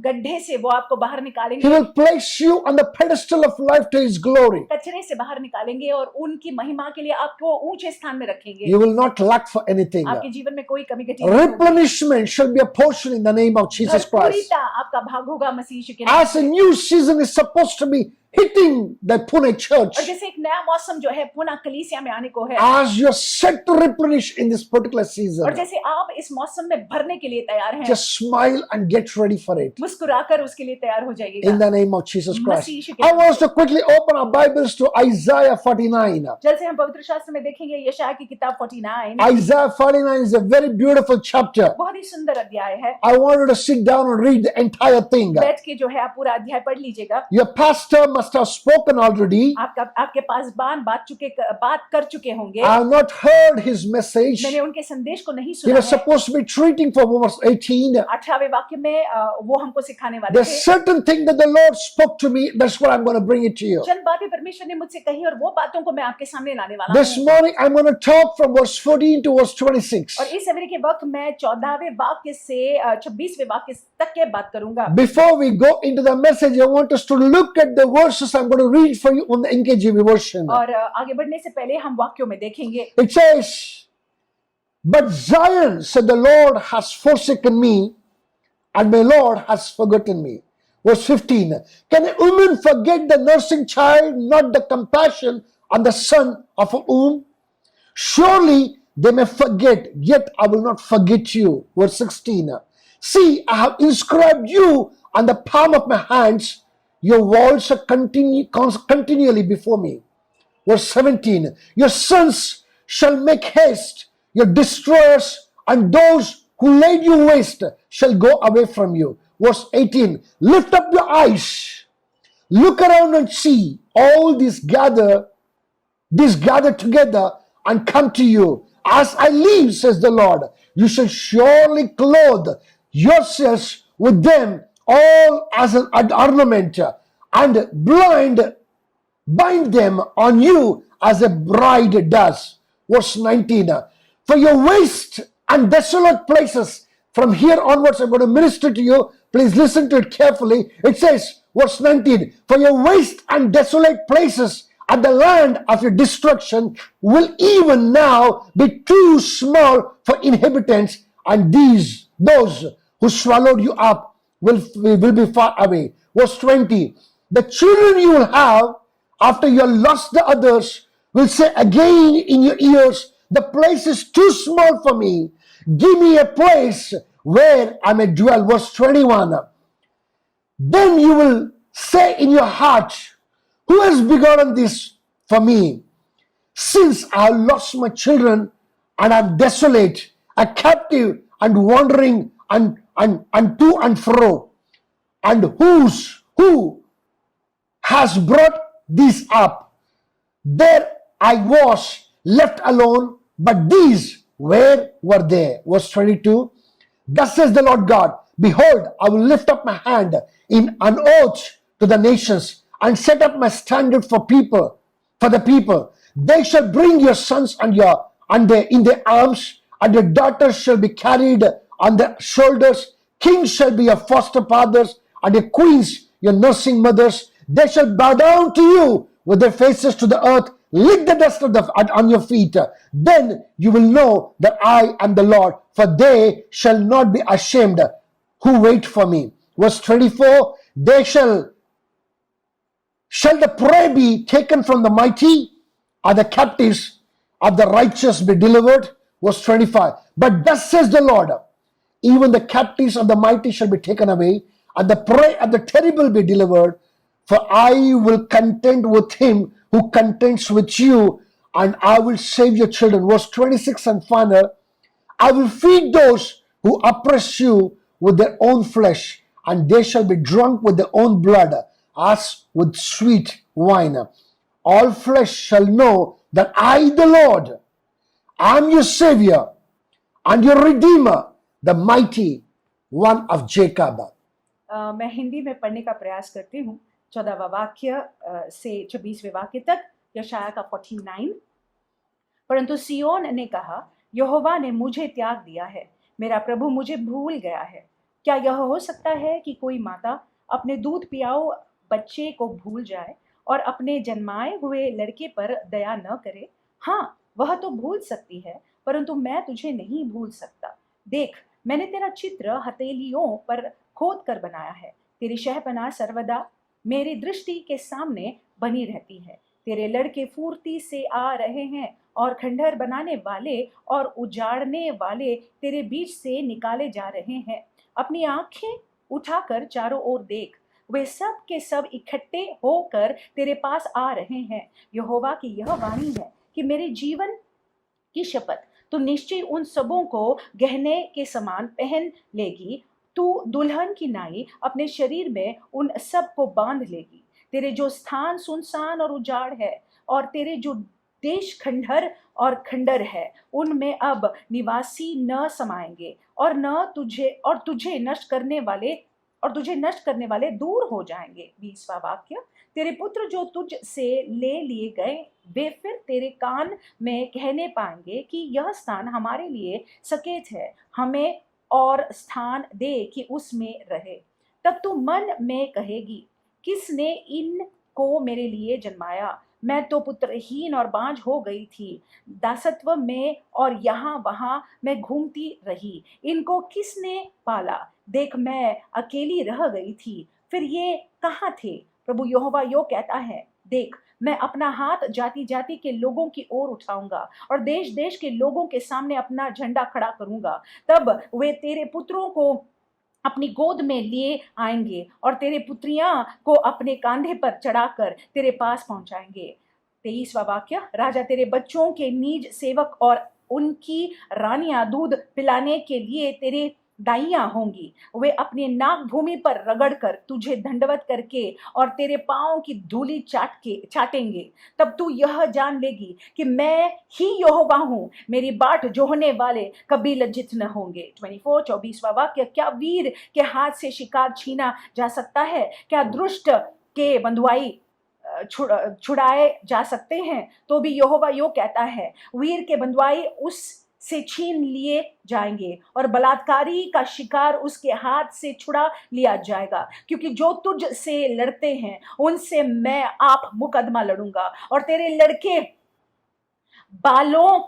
गड्ढे से वो आपको बाहर He निकालेंगे, will place you on the pedestal of life to His glory. कचरे से बाहर निकालेंगे और उनकी महिमा के लिए आपको ऊंचे स्थान में रखेंगे। You will not lack for anything. आपके जीवन में कोई कमी घटी नहीं होगी। Replenishment shall be a portion in the name of Jesus Christ. भरपूरिता आपका भाग होगा मसीह यीशु के नाम As a new season is supposed to be hitting the Pune church, और जैसे एक नया मौसम जो है पुनः कलीसिया में आने को है, as you're set to replenish in this particular season, और जैसे आप इस मौसम में भरने के लिए तैयार हैं, just smile and get ready for it. मुस्कुराकर उसके लिए तैयार हो जाइएगा In the name of Jesus Christ. मसीह यीशु के I want us to quickly open our Bibles to Isaiah 49. जल्द से हम पवित्र शास्त्र में देखेंगे यशायाह की किताब 49। Isaiah 49 is a very beautiful chapter. बहुत ही सुंदर अध्याय है। I want you to sit down and read the entire thing. बैठ के जो है आप पूरा अध्याय पढ़ लीजिएगा। Your pastor must have spoken already. आपके पासबान बात कर चुके होंगे। I have not heard his message. मैंने उनके संदेश को नहीं He सुना was है। supposed to be treating from verse 18. 18वें वाक्य में वो हमको सिखाने वाले There's थे। certain thing that the Lord spoke to me. That's what I'm going to bring it to you. चंद बातें परमेश्वर ने मुझसे कही और वो बातों को मैं आपके सामने लाने वाला This हूँ। morning I'm going to talk from verse 14 to verse 26. और इस सवेरे के वक्त मैं 14वें वाक्य से 26वें वाक्य तक के बात करूंगा। Before we go into the message, I want us to look at the verses I'm going to read for you on the NKJV version. और आगे बढ़ने से पहले हम वाक्यों में देखेंगे। It says, "But Zion said, the Lord has forsaken me, and my Lord has forgotten me." Verse 15, "Can a woman forget the nursing child, not the compassion on the son of a womb? Surely they may forget, yet I will not forget you." Verse 16, "See, I have inscribed you on the palm of my hands. Your walls are continually before me." Verse 17, "Your sons shall make haste, your destroyers and those who laid you waste shall go away from you." Verse 18, "Lift up your eyes, look around and see, all these gather together and come to you. As I live, says the Lord, you shall surely clothe yourselves with them all as an ornament, and bind them on you as a bride does." Verse 19, "For your waste and desolate places," from here onwards I'm going to minister to you, please listen to it carefully. It says, verse 19, "For your waste and desolate places and the land of your destruction will even now be too small for inhabitants, and those who swallowed you up will be far away." Verse 20, "The children you will have after you have lost the others will say again in your ears, the place is too small for me. Give me a place where I may dwell." Verse 21, "Then you will say in your heart, who has begotten this for me? Since I have lost my children and am desolate, a captive and wandering and to and fro, and who has brought these up? There I was left alone, but these were there." Verse 22, "Thus says the Lord God, behold, I will lift up my hand in an oath to the nations, and set up my standard for the people. They shall bring your sons in their arms, and your daughters shall be carried on their shoulders. Kings shall be your foster fathers, and your queens your nursing mothers. They shall bow down to you with their faces to the earth. Lick the dust on your feet. Then you will know that I am the Lord, for they shall not be ashamed who wait for me." Verse 24, "They shall the prey be taken from the mighty, or the captives of the righteous be delivered?" Verse 25, "But thus says the Lord, even the captives of the mighty shall be taken away, and the prey of the terrible be delivered. For I will contend with him who contends with you, and I will save your children." Verse 26 and final, "I will feed those who oppress you with their own flesh, and they shall be drunk with their own blood, as with sweet wine. All flesh shall know that I, the Lord, am your Savior and your Redeemer, the mighty one of Jacob." मैं हिंदी में पढ़ने का प्रयास करती हूँ 14वां वाक्य से 26वें वाक्य तक, यशायाह का 49। "परंतु सियोन ने कहा, यहोवा ने मुझे त्याग दिया है, मेरा प्रभु मुझे भूल गया है। क्या यह हो सकता है कि कोई माता अपने दूध पियाओ बच्चे को भूल जाए और अपने जन्माए हुए लड़के पर दया न करे? हाँ, वह तो भूल सकती है, परंतु मैं तुझे नहीं भूल सकता। देख, मैंने तेरा चित्र हथेलियों पर खोद कर बनाया है। तेरी शहपनाह सर्वदा मेरी दृष्टि के सामने बनी रहती है। तेरे लड़के फुर्ती से आ रहे हैं और खंडहर बनाने वाले और उजाड़ने वाले तेरे बीच से निकाले जा रहे हैं। अपनी आंखें उठाकर चारों ओर देख, वे सब के सब इकट्ठे होकर तेरे पास आ रहे हैं। यहोवा की यह वाणी है कि मेरे जीवन की शपथ, तू निश्चय उन सबों को गहने के समान पहन लेगी। तू दुल्हन की नाई अपने शरीर में उन सब को बांध लेगी। तेरे जो स्थान सुनसान और उजाड़ है और तेरे जो देश खंडहर और खंडर है, उनमें अब निवासी न समाएंगे और तुझे नष्ट करने वाले दूर हो जाएंगे। 20वां वाक्य, तेरे पुत्र जो तुझ से ले लिए गए, वे फिर तेरे कान में कहने पाएंगे कि यह स्थान हमारे लिए सकेत है, हमें और स्थान दे कि उसमें रहे। तब तू मन में कहेगी, किसने इनको मेरे लिए जन्माया? मैं तो पुत्रहीन और बांझ हो गई थी, दासत्व में और यहाँ वहाँ मैं घूमती रही। इनको किसने पाला? देख, मैं अकेली रह गई थी, फिर ये कहाँ थे? प्रभु यहोवा यो कहता है, देख, मैं अपना हाथ जाति जाति के लोगों की ओर उठाऊंगा और देश देश के लोगों के सामने अपना झंडा खड़ा करूंगा। तब वे तेरे पुत्रों को अपनी गोद में लिए आएंगे और तेरे पुत्रियां को अपने कांधे पर चढ़ाकर तेरे पास पहुंचाएंगे। 23वां वाक्य, राजा तेरे बच्चों के निज सेवक और उनकी रानियां दूध पिलाने के लिए तेरे दाइयां होंगी। वे अपने नाक भूमि पर रगड़कर तुझे दंडवत करके और तेरे पांव की धूली चाटेंगे। तब तू यह जान लेगी कि मैं ही यहोवा हूँ, मेरी बाट जोहने वाले कभी लज्जित न होंगे। 24वां वाक्य, क्या वीर के हाथ से शिकार छीना जा सकता है? क्या दुष्ट के बंधुआई छुड़ाए जा सकते हैं? तो भी यहोवा यो कहता है, वीर के बंधुआई उस से छीन लिए जाएंगे और बलात्कारी का शिकार उसके हाथ से छुड़ा लिया जाएगा। क्योंकि जो तुझ से लड़ते हैं उनसे मैं आप मुकदमा लड़ूंगा और तेरे लड़के बालों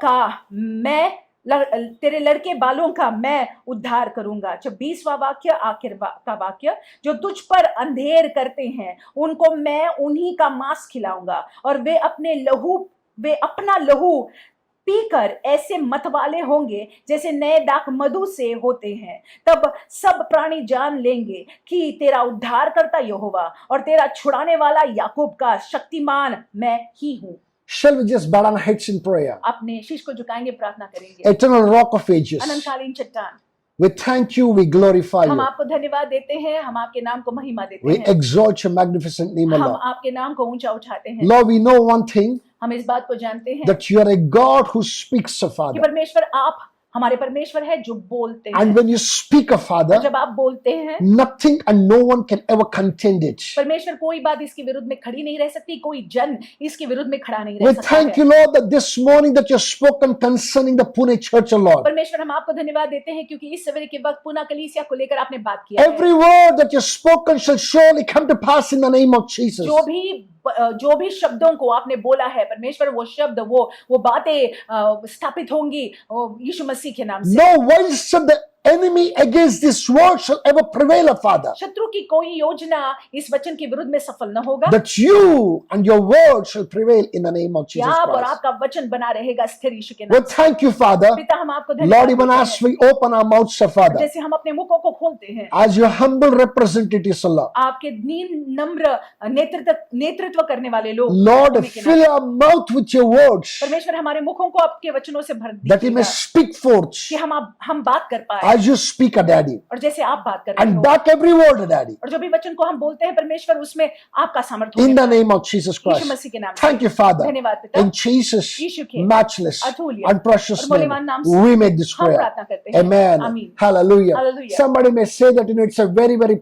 का मैं उद्धार करूंगा। 26वां वाक्य, आखिर का वाक्य, जो तुझ पर अंधेर करते हैं उनको मैं उन्हीं का मांस खिलाऊंगा और वे अपना लहू पीकर ऐसे मतवाले होंगे जैसे नए दाख मधु से होते हैं। तब सब प्राणी जान लेंगे कि तेरा उद्धार करता यहोवा और तेरा छुड़ाने वाला याकूब का शक्तिमान मैं ही हूँ। Shall we just bow our heads in prayer? अपने शीश को झुकाएंगे, प्रार्थना करेंगे। Eternal Rock of Ages, अनंतकालीन चट्टान, we thank you, we glorify हम you, आपको धन्यवाद देते हैं, हम आपके नाम को महिमा देते we हैं, exalt your magnificent name, O हम Lord. आपके नाम को ऊंचा उठाते हैं। Lord, we know one thing, हम इस बात को जानते हैं that you are a God who speaks, O कि Father. परमेश्वर आप हमारे परमेश्वर है जो बोलते हैं। And when you speak, O Father, जब आप बोलते हैं, nothing and no one can ever contend it. परमेश्वर कोई बात इसके विरुद्ध में खड़ी नहीं रह सकती, कोई जन इसके विरुद्ध में खड़ा नहीं रह We सकता thank है। you, Lord, that this morning that you have spoken concerning the Pune church, O Lord. परमेश्वर हम आपको धन्यवाद देते हैं क्योंकि इस सवेरे के वक्त पुना कलीसिया को लेकर आपने बात किया है। Every word that you have spoken shall surely come to pass in the name of Jesus. जो भी शब्दों को आपने बोला है परमेश्वर, वो शब्द वो बातें स्थापित होंगी यीशु मसीह के नाम से। No voice of the enemy against this word shall ever prevail, O Father. शत्रु की कोई योजना इस वचन के विरुद्ध में सफल न होगा। That you and your word shall prevail in the name of Jesus आप और Christ. आपका वचन बना रहेगा स्थिर यीशु के We नाम से। thank you, Father. पिता हम आपको Lord, धन्यवाद even देते as हैं। we open our mouths, O Father, जैसे हम अपने मुखों को खोलते हैं, as your humble representatives, O Lord, आपके नम्र नेतृत्व करने वाले लोग, Lord, होने के fill नाते। our mouth with your words, परमेश्वर हमारे मुखों को आपके वचनों से भर that we may दीजिएगा speak forth कि हम बात कर पाए, as you speak, Daddy, और जैसे आप बात कर रहे and हो, back every word, Daddy, और जो भी वचन को हम बोलते हैं परमेश्वर उसमें आपका सामर्थ्य in होने the पाए। name of Jesus Yeshu Christ. मसीह के नाम से। Thank you, Father. धन्यवाद पिता। In Jesus' यीशु के matchless अतुल्य and precious और name, मूल्यवान नाम से we make this हम prayer. प्रार्थना करते हैं। Amen. आमीन। Hallelujah. Hallelujah. Somebody may say that it's a very, very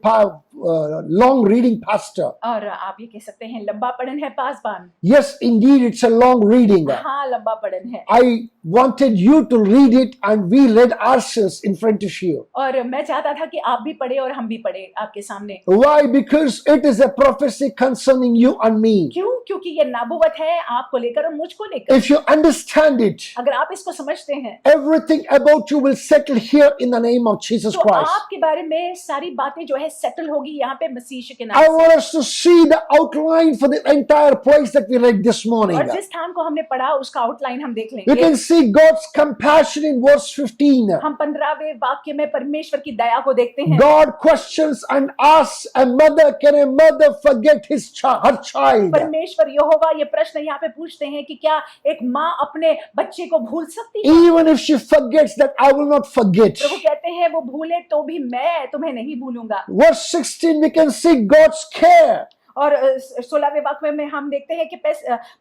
long reading, Pastor. और आप ये कह सकते हैं लंबा पढ़न है पासबान। Yes, indeed, it's a long reading. हाँ, लंबा पढ़न है। I wanted you to read it, and we read ourselves in front of you. और मैं चाहता था कि आप भी पढ़े और हम भी पढ़े आपके सामने। Why? Because it is a prophecy concerning you and me. क्यों? क्योंकि ये नबूवत है आपको लेकर और मुझको लेकर। If you understand it, अगर आप इसको समझते हैं everything about you will settle here in the name of Jesus तो Christ. आपके बारे में सारी बातें जो है सेटल होगी होगी यहाँ पे मसीह के I नाम से। want us to see the outline for the entire place that we read this morning. और जिस स्थान को हमने पढ़ा उसका आउटलाइन हम देख You लेंगे। can see God's compassion in verse 15. हम 15वें वाक्य में परमेश्वर की दया को देखते हैं। God questions and asks a mother, can a mother forget her child? परमेश्वर यहोवा ये प्रश्न यहाँ पे पूछते हैं कि क्या एक माँ अपने बच्चे को भूल सकती है? Even if she forgets, that I will not forget. प्रभु कहते हैं वो भूले तो भी मैं तुम्हें नहीं भूलूंगा। Verse 16, we can see God's care. और 16वें वाक्य में हम देखते हैं कि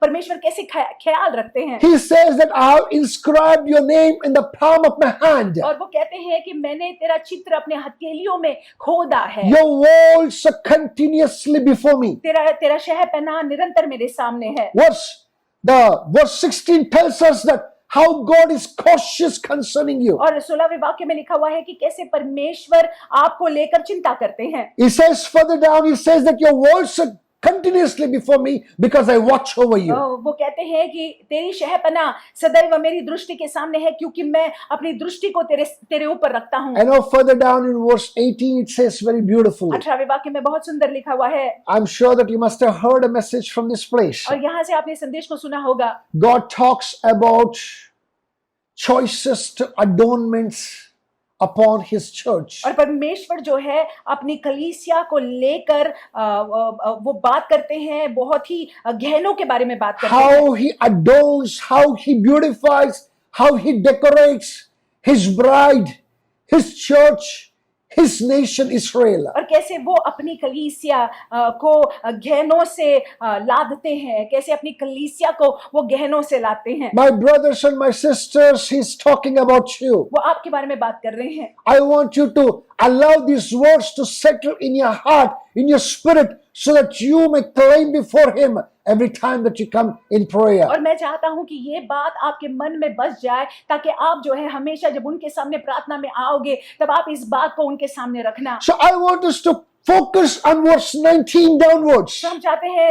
परमेश्वर कैसे ख्याल रखते हैं। He says that I have inscribed your name in the palm of my hand. और वो कहते हैं कि मैंने तेरा चित्र अपने हथेलियों में खोदा है। Your walls are continuously before me. तेरा शहपनाह निरंतर मेरे सामने है। Verse 16 tells us that how God is cautious concerning you. और 16वें वाक्य में लिखा हुआ है कि कैसे परमेश्वर आपको लेकर चिंता करते हैं। He says further down, he says that your walls are continuously before me because I watch over you. वो कहते हैं कि तेरी शहपनाह सदैव मेरी दृष्टि के सामने है क्योंकि मैं अपनी दृष्टि को तेरे ऊपर रखता हूँ। I know further down in verse 18 it says very beautifully. 18वें वाक्य में बहुत सुंदर लिखा हुआ है। I'm sure that you must have heard a message from this place. और यहाँ से आपने संदेश को सुना होगा। God talks about choicest adornments upon his church. और परमेश्वर जो है अपनी कलीसिया को लेकर वो बात करते हैं, बहुत ही गहनों के बारे में बात करते हैं। How he adorns, how he beautifies, how he decorates his bride, his church, his nation Israel. और कैसे वो अपनी कलीसिया को गहनों से लादते हैं, कैसे अपनी कलीसिया को वो गहनों से लाते हैं। My brothers and my sisters, he's talking about you. वो आपके बारे में बात कर रहे हैं। I want you to allow these words to settle in your heart, in your spirit, so that you may claim before him every time that you come in prayer. और मैं चाहता हूं कि ये बात आपके मन में बस जाए ताकि आप जो है हमेशा जब उनके सामने प्रार्थना में आओगे तब आप इस बात को उनके सामने रखना। So I want us to focus on verse 19 downwards. तो हम चाहते हैं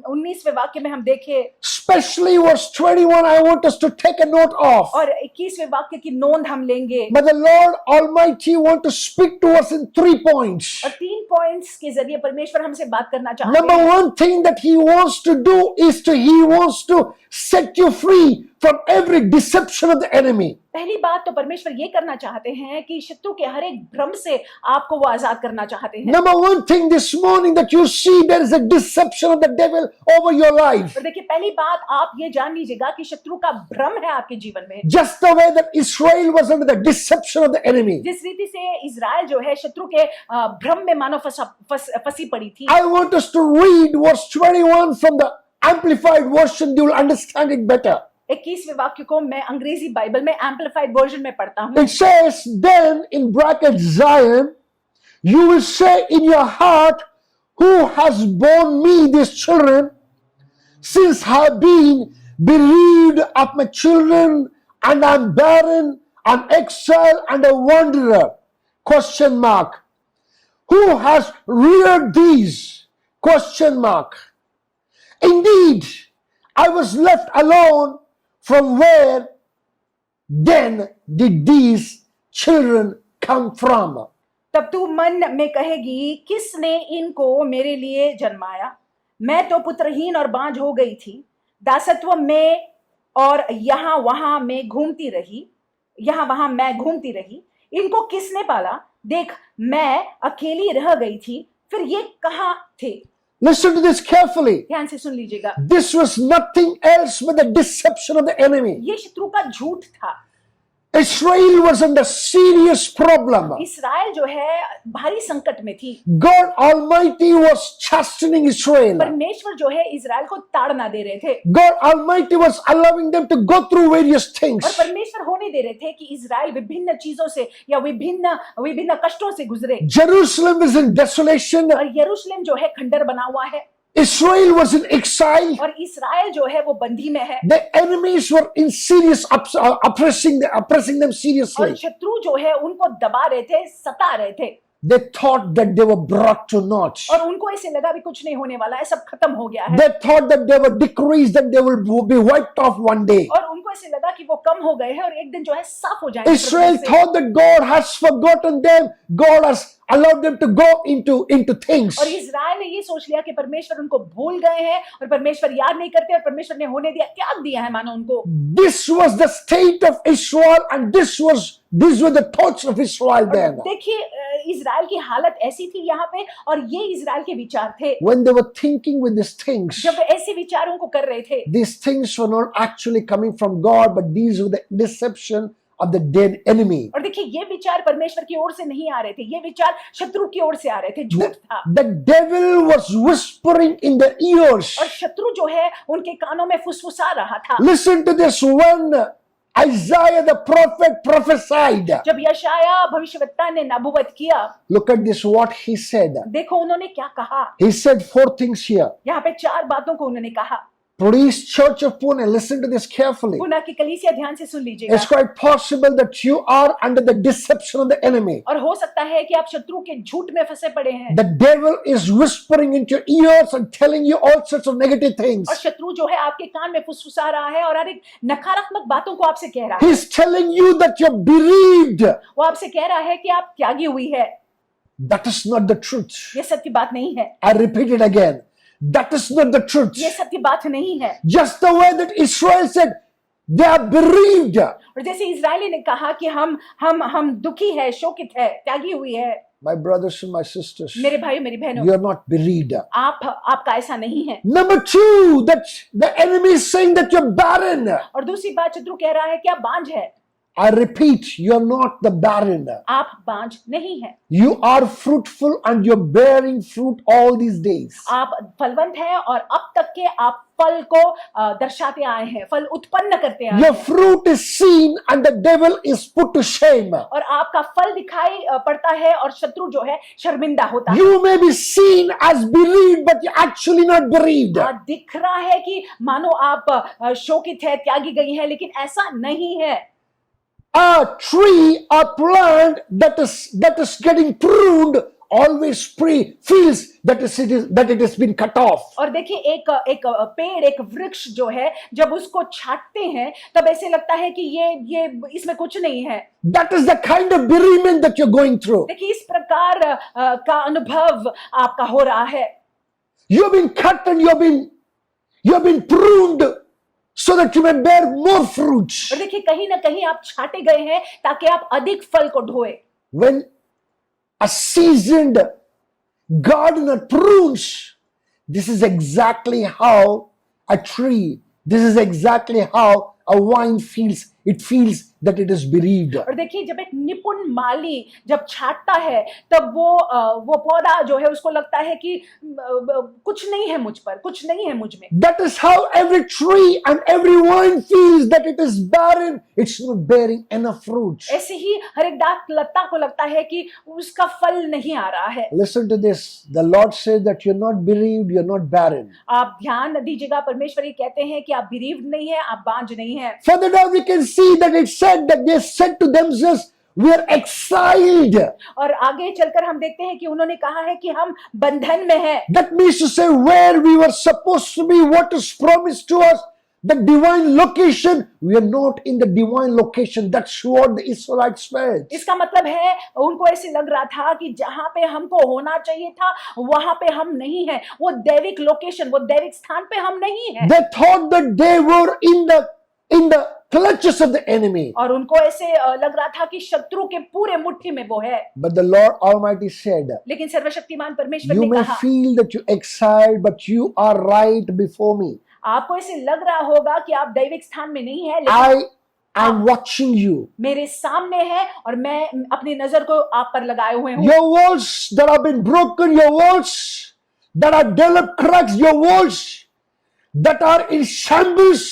19वें वाक्य में हम देखें, Especially verse 21, I want us to take a note of. और 21वें वाक्य की नोंद हम लेंगे। But the Lord Almighty want to speak to us in 3 points. और 3 पॉइंट्स के जरिए परमेश्वर हमसे बात करना चाहते Number हैं। one thing that he wants to do is he wants to set you free from every deception of the enemy. पहली बात तो परमेश्वर ये करना चाहते हैं कि शत्रु के हर एक भ्रम से आपको वो आजाद करना चाहते हैं। Number one thing this morning that you see there is a deception of the devil over your life. और देखिए पहली बात आप ये जान लीजिएगा कि शत्रु का भ्रम है आपके जीवन में। Just the way that Israel was under the deception of the enemy. जिस रीति से इजराइल जो है शत्रु के भ्रम में मानो फंसी पड़ी थी। I want us to read verse 21 from the Amplified version. You will understand it better. 21वें वाक्य को मैं अंग्रेजी बाइबल में एम्पलीफाइड वर्जन में पढ़ता हूँ। It says, then in bracket Zion, you will say in your heart, who has borne me these children, since I have been bereaved of my children, and I'm barren, I'm exile and a wanderer? Question mark. Who has reared these? Question mark. Indeed, I was left alone. From where then did these children come from? तब तू मन में कहेगी किसने इनको मेरे लिए जन्माया? मैं तो पुत्रहीन और बांझ हो गई थी, दासत्व में और यहाँ वहां मैं घूमती रही। इनको किसने पाला? देख मैं अकेली रह गई थी, फिर ये कहाँ थे? Listen to this carefully. ध्यान से सुन लीजिएगा। This was nothing else but the deception of the enemy. ये शत्रु का झूठ था। Israel was under serious problem. इस्राएल जो है भारी संकट में थी। God Almighty was chastening Israel. परमेश्वर जो है इस्राएल को ताड़ना दे रहे थे। God Almighty was allowing them to go through various और things. परमेश्वर होने दे रहे थे कि इस्राएल विभिन्न चीजों से या विभिन्न कष्टों से गुजरे। Jerusalem was in desolation. और यरूशलेम जो है खंडर बना हुआ है। Israel was in exile. और इस्राएल जो है वो बंदी में है। The enemies were in serious oppressing them seriously. और शत्रु जो है उनको दबा रहे थे, सता रहे थे। They thought that they were brought to naught. और उनको ऐसे लगा भी कुछ नहीं होने वाला है, सब खत्म हो गया है। They thought that they were decreased and they will be wiped off one day. और उनको ऐसे लगा कि वो कम हो गए हैं और एक दिन जो है साफ हो जाएंगे। Israel thought that God has forgotten them. God has allowed them to go into things. और इज़राइल ने ये सोच लिया कि परमेश्वर उनको भूल गए हैं और परमेश्वर याद नहीं करते और परमेश्वर ने होने दिया, त्याग दिया है मानो उनको। This was the state of Israel and these were the thoughts of Israel then. देखिए इज़राइल की हालत ऐसी थी यहाँ पे और ये इज़राइल के विचार थे। When they were thinking with these things, जब वे ऐसे विचारों को कर रहे थे, these things were not actually coming from God, but these were the deception of the dead enemy. और देखिए ये विचार परमेश्वर की ओर से नहीं आ रहे थे, ये विचार शत्रु की ओर से आ रहे थे, झूठ था। The devil was whispering in their ears. और शत्रु जो है उनके कानों में फुसफुसा रहा था। Listen to this. When Isaiah the prophet prophesied, जब यशायाह भविष्यवक्ता ने नबुवत किया, look at this, what he said. देखो उन्होंने क्या कहा। He said 4 things here. यहाँ पे 4 बातों को उन्होंने कहा। Please, Church of Pune, listen to this carefully. Pune की कलीसिया ध्यान से सुन लीजिएगा। It's quite possible that you are under the deception of the enemy. और हो सकता है कि आप शत्रु के झूठ में फंसे पड़े हैं। The devil is whispering into your ears and telling you all sorts of negative things. और शत्रु जो है आपके कान में फुसफुसा रहा है और हर एक नकारात्मक बातों को आपसे कह रहा है। He's telling you that you're bereaved. वो आपसे कह रहा है कि आप त्यागी हुई है। That is not the truth. ये सत्य बात नहीं है। I repeat it again. That is not the truth. ये सत्य बात नहीं है। Just the way that Israel said, they are bereaved. और जैसे इजरायली ने कहा कि हम दुखी है, शोकित है, त्यागी हुई है। My brothers and my sisters, मेरे भाई मेरी बहनों, you are not bereaved. आपका ऐसा नहीं है। Number 2, that the enemy is saying that you're barren. और दूसरी बात शत्रु कह रहा है कि आप बांझ है। I repeat, you're not the barren. आप बांझ नहीं है। You are fruitful and you're bearing fruit all these days. आप फलवंत हैं और अब तक के आप फल को दर्शाते आए हैं, फल उत्पन्न करते आए Your हैं। fruit is seen and the devil is put to shame. और आपका फल दिखाई पड़ता है और शत्रु जो है शर्मिंदा होता है। You may be seen as bereaved, but you're actually not bereaved. दिख रहा है कि मानो आप शोकित है, त्यागी गई है, लेकिन ऐसा नहीं है। A tree, a plant that is getting pruned always feels that it has been cut off. और देखिए एक पेड़, एक वृक्ष जो है जब उसको छाटते हैं तब ऐसे लगता है कि ये इसमें कुछ नहीं है। That is the kind of bereavement that you're going through. देखिए इस प्रकार का अनुभव आपका हो रहा है। You've been cut and you've been pruned so that you may bear more fruits. और देखिए कहीं ना कहीं आप छाटे गए हैं ताकि आप अधिक फल को ढोए। When a seasoned gardener prunes, this is exactly how a tree, this is exactly how a vine feels. It feels that it is bereaved. और देखिए जब एक निपुण माली जब छाटता है तब वो पौधा जो है उसको लगता है कि कुछ नहीं है मुझ पर, कुछ नहीं है मुझ में। That is how every tree and every vine feels that it is barren. It's not bearing enough fruits. ऐसे ही हर एक दाख लता को लगता है कि उसका फल नहीं आ रहा है। Listen to this. The Lord says that you're not bereaved, you're not barren. आप ध्यान दीजिएगा, परमेश्वर ये कहते हैं कि आप bereaved नहीं है, आप बांझ नहीं है। Further down we can see that it said that they said to themselves, we are exiled. और आगे चलकर हम देखते हैं कि उन्होंने कहा है कि हम बंधन में हैं। That means to say where we were supposed to be, what is promised to us, the divine location, we are not in the divine location. That's what the Israelites felt. इसका मतलब है उनको ऐसे लग रहा था कि जहां पे हमको होना चाहिए था वहां पे हम नहीं हैं। वो दैविक लोकेशन, वो दैविक स्थान पे हम नहीं हैं। They thought that they were in the clutches of the enemy. और उनको ऐसे लग रहा था कि शत्रु के पूरे मुट्ठी में वो है। But the Lord Almighty said, लेकिन सर्वशक्तिमान परमेश्वर you ने may कहा, feel that you're exiled, but you are right before me. आपको ऐसे लग रहा होगा कि आप दैविक स्थान में नहीं है, लेकिन I am watching you. मेरे सामने है और मैं अपनी नजर को आप पर लगाए हुए हूँ। Your walls that have been broken, your walls that are developed cracks, your walls that are in shambles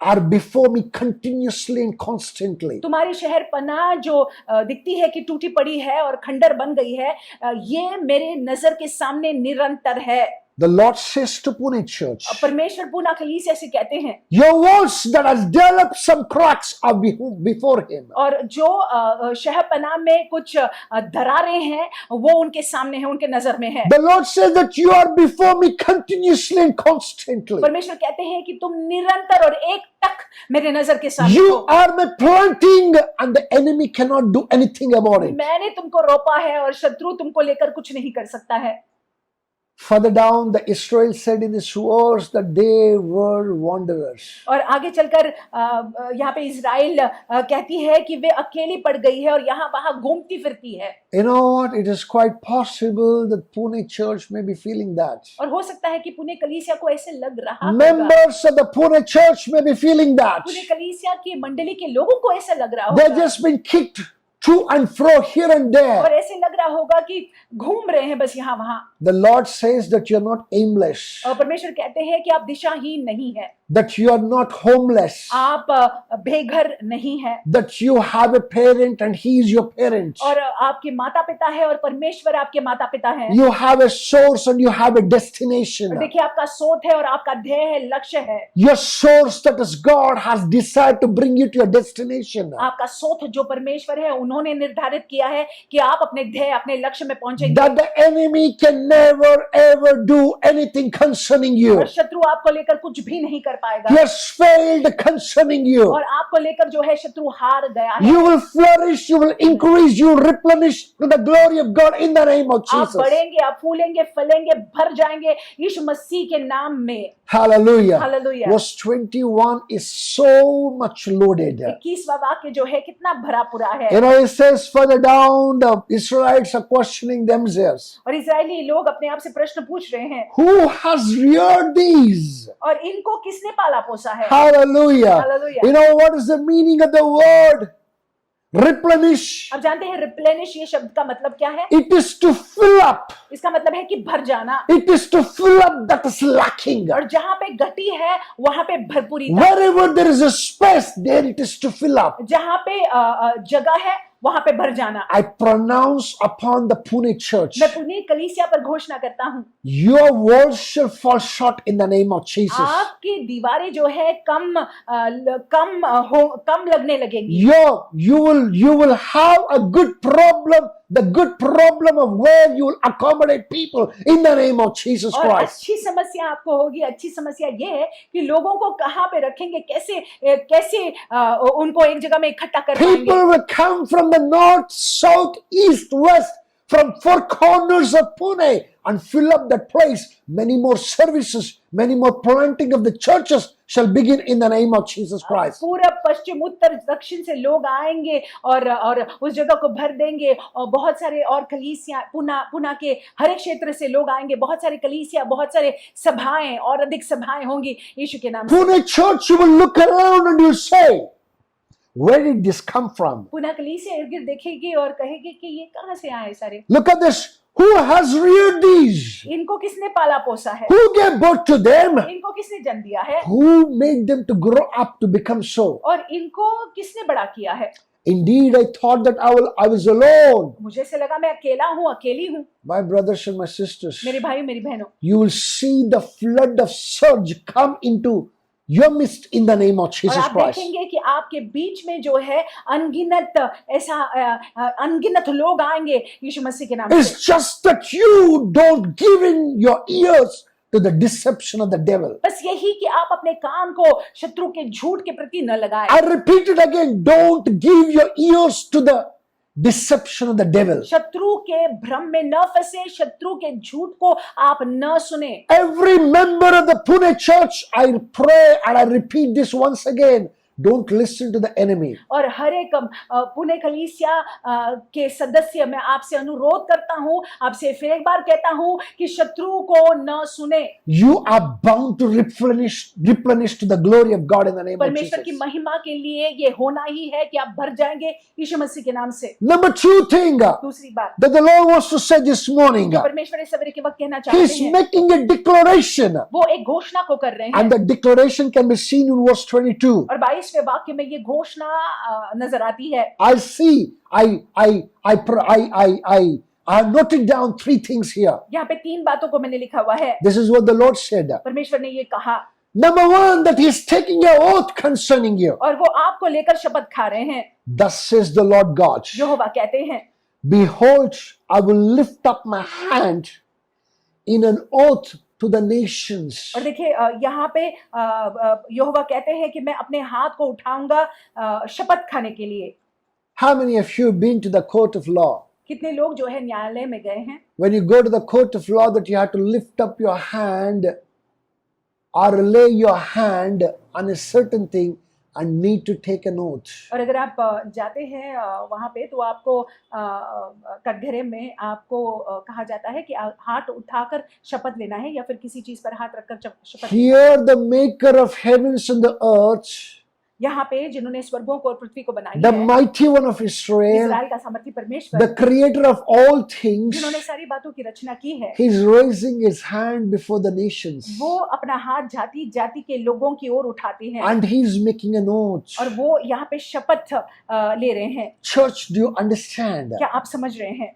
are before me continuously and constantly. तुम्हारी शहर पनाह जो दिखती है कि टूटी पड़ी है और खंडर बन गई है, ये मेरे नजर के सामने निरंतर है। The Lord says to Pune church, परमेश्वर पूना कलीसिया से कहते हैं, your walls that has developed some cracks are before him. और जो शहपनाह में कुछ दरारें हैं वो उनके सामने है, उनके नजर में है। The Lord says that you are before me continuously and constantly. परमेश्वर कहते हैं कि तुम निरंतर और एक टक मेरे नजर के सामने You हो। are my planting and the enemy cannot do anything about it. मैंने तुमको रोपा है और शत्रु तुमको लेकर कुछ नहीं कर सकता है। Further down, the Israel said in his words that they were wanderers. और आगे चलकर यहाँ पे इजराइल कहती है कि वे अकेली पड़ गई है और यहाँ वहां घूमती फिरती है। You know what? It is quite possible that Pune church may be feeling that. और हो सकता है कि पुणे कलीसिया को ऐसे लग रहा होगा। Members of the Pune church may be feeling that. Pune कलीसिया की मंडली के लोगों को ऐसा लग रहा They've होगा just been kicked to and fro here and there. और ऐसे लग रहा होगा कि घूम रहे हैं बस यहाँ वहां। The Lord says that you're not aimless, और परमेश्वर कहते हैं कि आप दिशाहीन नहीं है, that you are not homeless, आप बेघर नहीं है, that you have a parent and he is your parent. और आपके माता पिता है और परमेश्वर आपके माता पिता है। You have a source and you have a destination. और देखिए आपका सोच है और आपका ध्येय है, लक्ष्य है। Your source, that is God, has decided to bring you to your destination. आपका सोच जो परमेश्वर है उन्होंने निर्धारित किया है कि आप अपने ध्येय अपने लक्ष्य में पहुंचेंगे। That the enemy can never ever do anything concerning you. और शत्रु आपको लेकर कुछ भी नहीं कर पाएगा। He has failed concerning you. और आपको लेकर जो है शत्रु हार गया है। You will flourish, you will increase, you will replenish to the glory of God in the name of आप Jesus. बढ़ेंगे, आप फूलेंगे, फलेंगे, भर जाएंगे यीशु मसीह के नाम में। Hallelujah. Hallelujah. Verse 21 is so much loaded. 21वां वाक्य जो है कितना भरा पूरा है। You know, it says further down, the Israelites are questioning themselves. और इजरायली लोग अपने आप से प्रश्न पूछ रहे हैं, Who has reared these? और इनको किसने पाला पोसा है? Hallelujah. Hallelujah. You know what is the meaning of the word replenish? आप जानते हैं रिप्लेनिश ये शब्द का मतलब क्या है? It is to fill up. इसका मतलब है कि भर जाना। It is to fill up that is lacking. और जहां पे घटी है वहां पे भरपूरी। Wherever there is a space, there it is to fill up. जहां पे जगह है वहां पे भर जाना। I pronounce upon the Pune church, मैं पुणे कलीसिया पर घोषणा करता हूँ, your walls shall fall short in the name of Jesus. आपकी दीवारें जो है कम लगने लगेंगी। You will have a good problem, the good problem of where you will accommodate people in the name of Jesus और Christ. अच्छी समस्या आपको होगी। अच्छी समस्या ये है कि लोगों को कहाँ पे रखेंगे, कैसे उनको एक जगह में इकट्ठा कर पाएंगे। People will come from the north, south, east, west, from four corners of Pune and fill up that place. Many more services, many more planting of the churches shall begin in the name of Jesus Christ. पूरब पश्चिम उत्तर दक्षिण से लोग आएंगे और उस जगह को भर देंगे और बहुत सारे और कलीसिया पुना के हर एक क्षेत्र से लोग आएंगे। बहुत सारे कलीसिया, बहुत सारे सभाएं और अधिक सभाएं होंगी यीशु के नाम से। Pune church, you will look around and you say, where did this come from? पुना कलीसिया इर्द गिर्द देखेगी और कहेगी कि ये कहाँ से आए सारे। Look at this. Who has reared these? इनको किसने पाला पोसा है? Who gave birth to them? इनको किसने जन्म दिया है? Who made them to grow up to become so? और इनको किसने बड़ा किया है? Indeed, I thought that I was alone. मुझे से लगा मैं अकेला हूँ, अकेली हूँ। My brothers and my sisters, मेरे भाई मेरी बहनों, you will see the flood of surge come into your midst in the name of और Jesus आप Christ. देखेंगे कि आपके बीच में जो है अनगिनत लोग आएंगे यीशु मसीह के नाम It's से। just that you don't give in your ears to the deception of the devil. बस यही कि आप अपने कान को शत्रु के झूठ के प्रति न लगाएं। I repeat it again, don't give your ears to the deception of the devil. शत्रु के भ्रम में न फंसे, शत्रु के झूठ को आप न सुने। Every member of the Pune church, I pray and I repeat this once again, don't listen to the enemy. और हर एक पुणे कलीसिया के सदस्य मैं आपसे अनुरोध करता हूँ, आपसे फिर एक बार कहता हूँ कि शत्रु को न सुने। You are bound to replenish to the glory of God in the name of परमेश्वर की Jesus. महिमा के लिए ये होना ही है कि आप भर जाएंगे यीशु मसीह के नाम से। Number two thing दूसरी बात that the Lord wants to say this morning, परमेश्वर इस सवेरे के वक्त कहना चाहते He's हैं, making a declaration, वो एक घोषणा को कर रहे हैं। and the declaration can be seen in verse 22. और 22वें वाक्य में ये घोषणा नजर आती है। I have noted down 3 things here. यहाँ पे 3 बातों को मैंने लिखा हुआ है। This is what the Lord said. परमेश्वर ने ये कहा, Number 1, that He is taking an oath concerning you. और वो आपको लेकर शपथ खा रहे हैं। Thus says the Lord God, यहोवा कहते हैं, behold, I will lift up my hand in an oath to the nations. और देखिए यहाँ पे यहोवा कहते हैं कि मैं अपने हाथ को उठाऊंगा शपथ खाने के लिए। How many of you have been to the court of law? कितने लोग जो है न्यायालय में गए हैं? When you go to the court of law, that you have to lift up your hand or lay your hand on a certain thing and need to take an oath. और अगर आप जाते हैं वहाँ पे, तो आपको कटघरे में आपको कहा जाता है कि हाथ उठाकर शपथ लेना है, या फिर किसी चीज पर हाथ रखकर शपथ। Here the maker of heavens and the earth, यहाँ पे जिन्होंने स्वर्गों को और पृथ्वी को बनाई the है, mighty one of Israel, इस्राएल का सामर्थी परमेश्वर, the creator of all things, जिन्होंने सारी बातों की रचना की है, he's raising his hand before the nations वो अपना हाथ जाति जाति के लोगों की ओर उठाते हैं, and he's making an oath. और वो यहाँ पे शपथ ले रहे हैं। Church, do you understand? क्या आप समझ रहे हैं?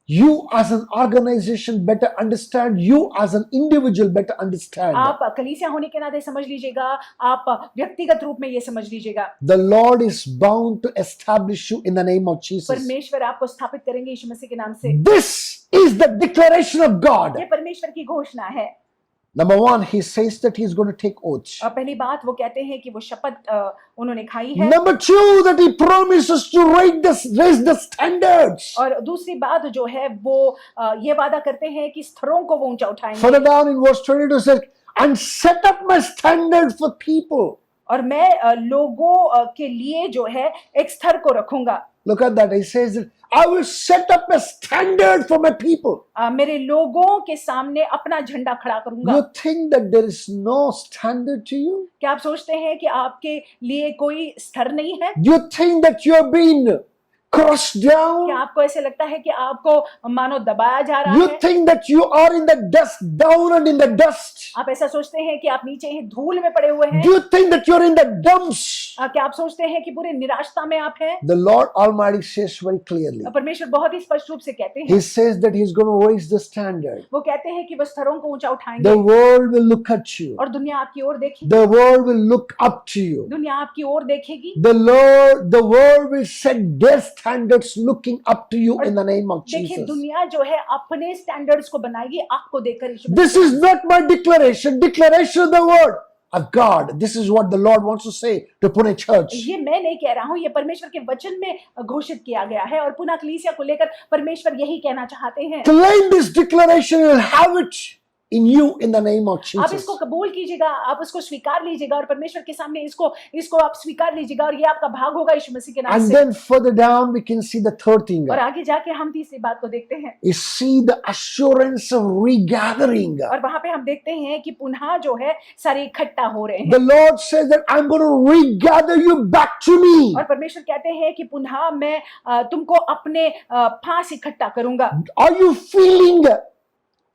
You as an organization better understand. You as an individual better understand. आप कलीसिया होने के नाते समझ लीजिएगा, आप व्यक्तिगत रूप में ये समझ लीजिएगा, The Lord is bound to establish you in the name of Jesus. परमेश्वर आपको स्थापित करेंगे यीशु मसीह के नाम से। This is the declaration of God. ये परमेश्वर की घोषणा है। Number 1, he says that he's going to take oaths. और पहली बात वो कहते हैं कि वो शपथ उन्होंने खाई है। Number 2, that he promises to raise the standards. और दूसरी बात जो है वो ये वादा करते हैं कि स्तरों को वो ऊंचा उठाएंगे। Further down in verse 22 says, and set up my standard for people. और मैं लोगों के लिए जो है एक स्तर को रखूंगा। Look at that. He says that I will set up a standard for my people. मेरे लोगों के सामने अपना झंडा खड़ा करूंगा। You think that there is no standard to you? क्या आप सोचते हैं कि आपके लिए कोई स्तर नहीं है? Do you think that you have been crushed down? क्या आपको ऐसे लगता है कि आपको मानो दबाया जा रहा You है? think that you are in the dust, down and in the dust? आप ऐसा सोचते हैं कि आप नीचे हैं, धूल में पड़े हुए हैं? Do you think that you're in the dumps? क्या आप सोचते हैं कि पूरे निराशता में आप हैं? The Lord Almighty says very clearly. परमेश्वर बहुत ही स्पष्ट रूप से कहते हैं, He says that He's going to raise the standard. वो कहते हैं कि वो स्तरों को ऊंचा उठाएंगे, The world will look at you. और दुनिया आपकी ओर देखेगी, The world will look up to you. दुनिया आपकी ओर देखेगी। The world will set their standards looking up to you in the name of देखिए Jesus. दुनिया जो है अपने स्टैंडर्ड्स को बनाएगी आपको देखकर। यीशु This is not my declaration of the word of God. This is what the Lord wants to say to Pune Church. ये मैं नहीं कह रहा हूँ, ये परमेश्वर के वचन में घोषित किया गया है, और पुनः कलीसिया को लेकर परमेश्वर यही कहना चाहते हैं। Claim this declaration, you will have it in you in the name of आप Jesus. इसको कबूल कीजिएगा, आप इसको स्वीकार लीजिएगा, और परमेश्वर के सामने इसको आप स्वीकार लीजिएगा, और ये आपका भाग होगा यीशु मसीह के नाम And से। then further down we can see the third thing. और आगे जाके हम तीसरी बात को देखते हैं, You see the assurance of regathering. और वहां पे हम देखते हैं कि पुनः जो है सारे इकट्ठा हो रहे हैं, The Lord says that I'm going to regather you back to me. और परमेश्वर कहते हैं कि पुनः मैं तुमको अपने पास इकट्ठा करूंगा। Are you feeling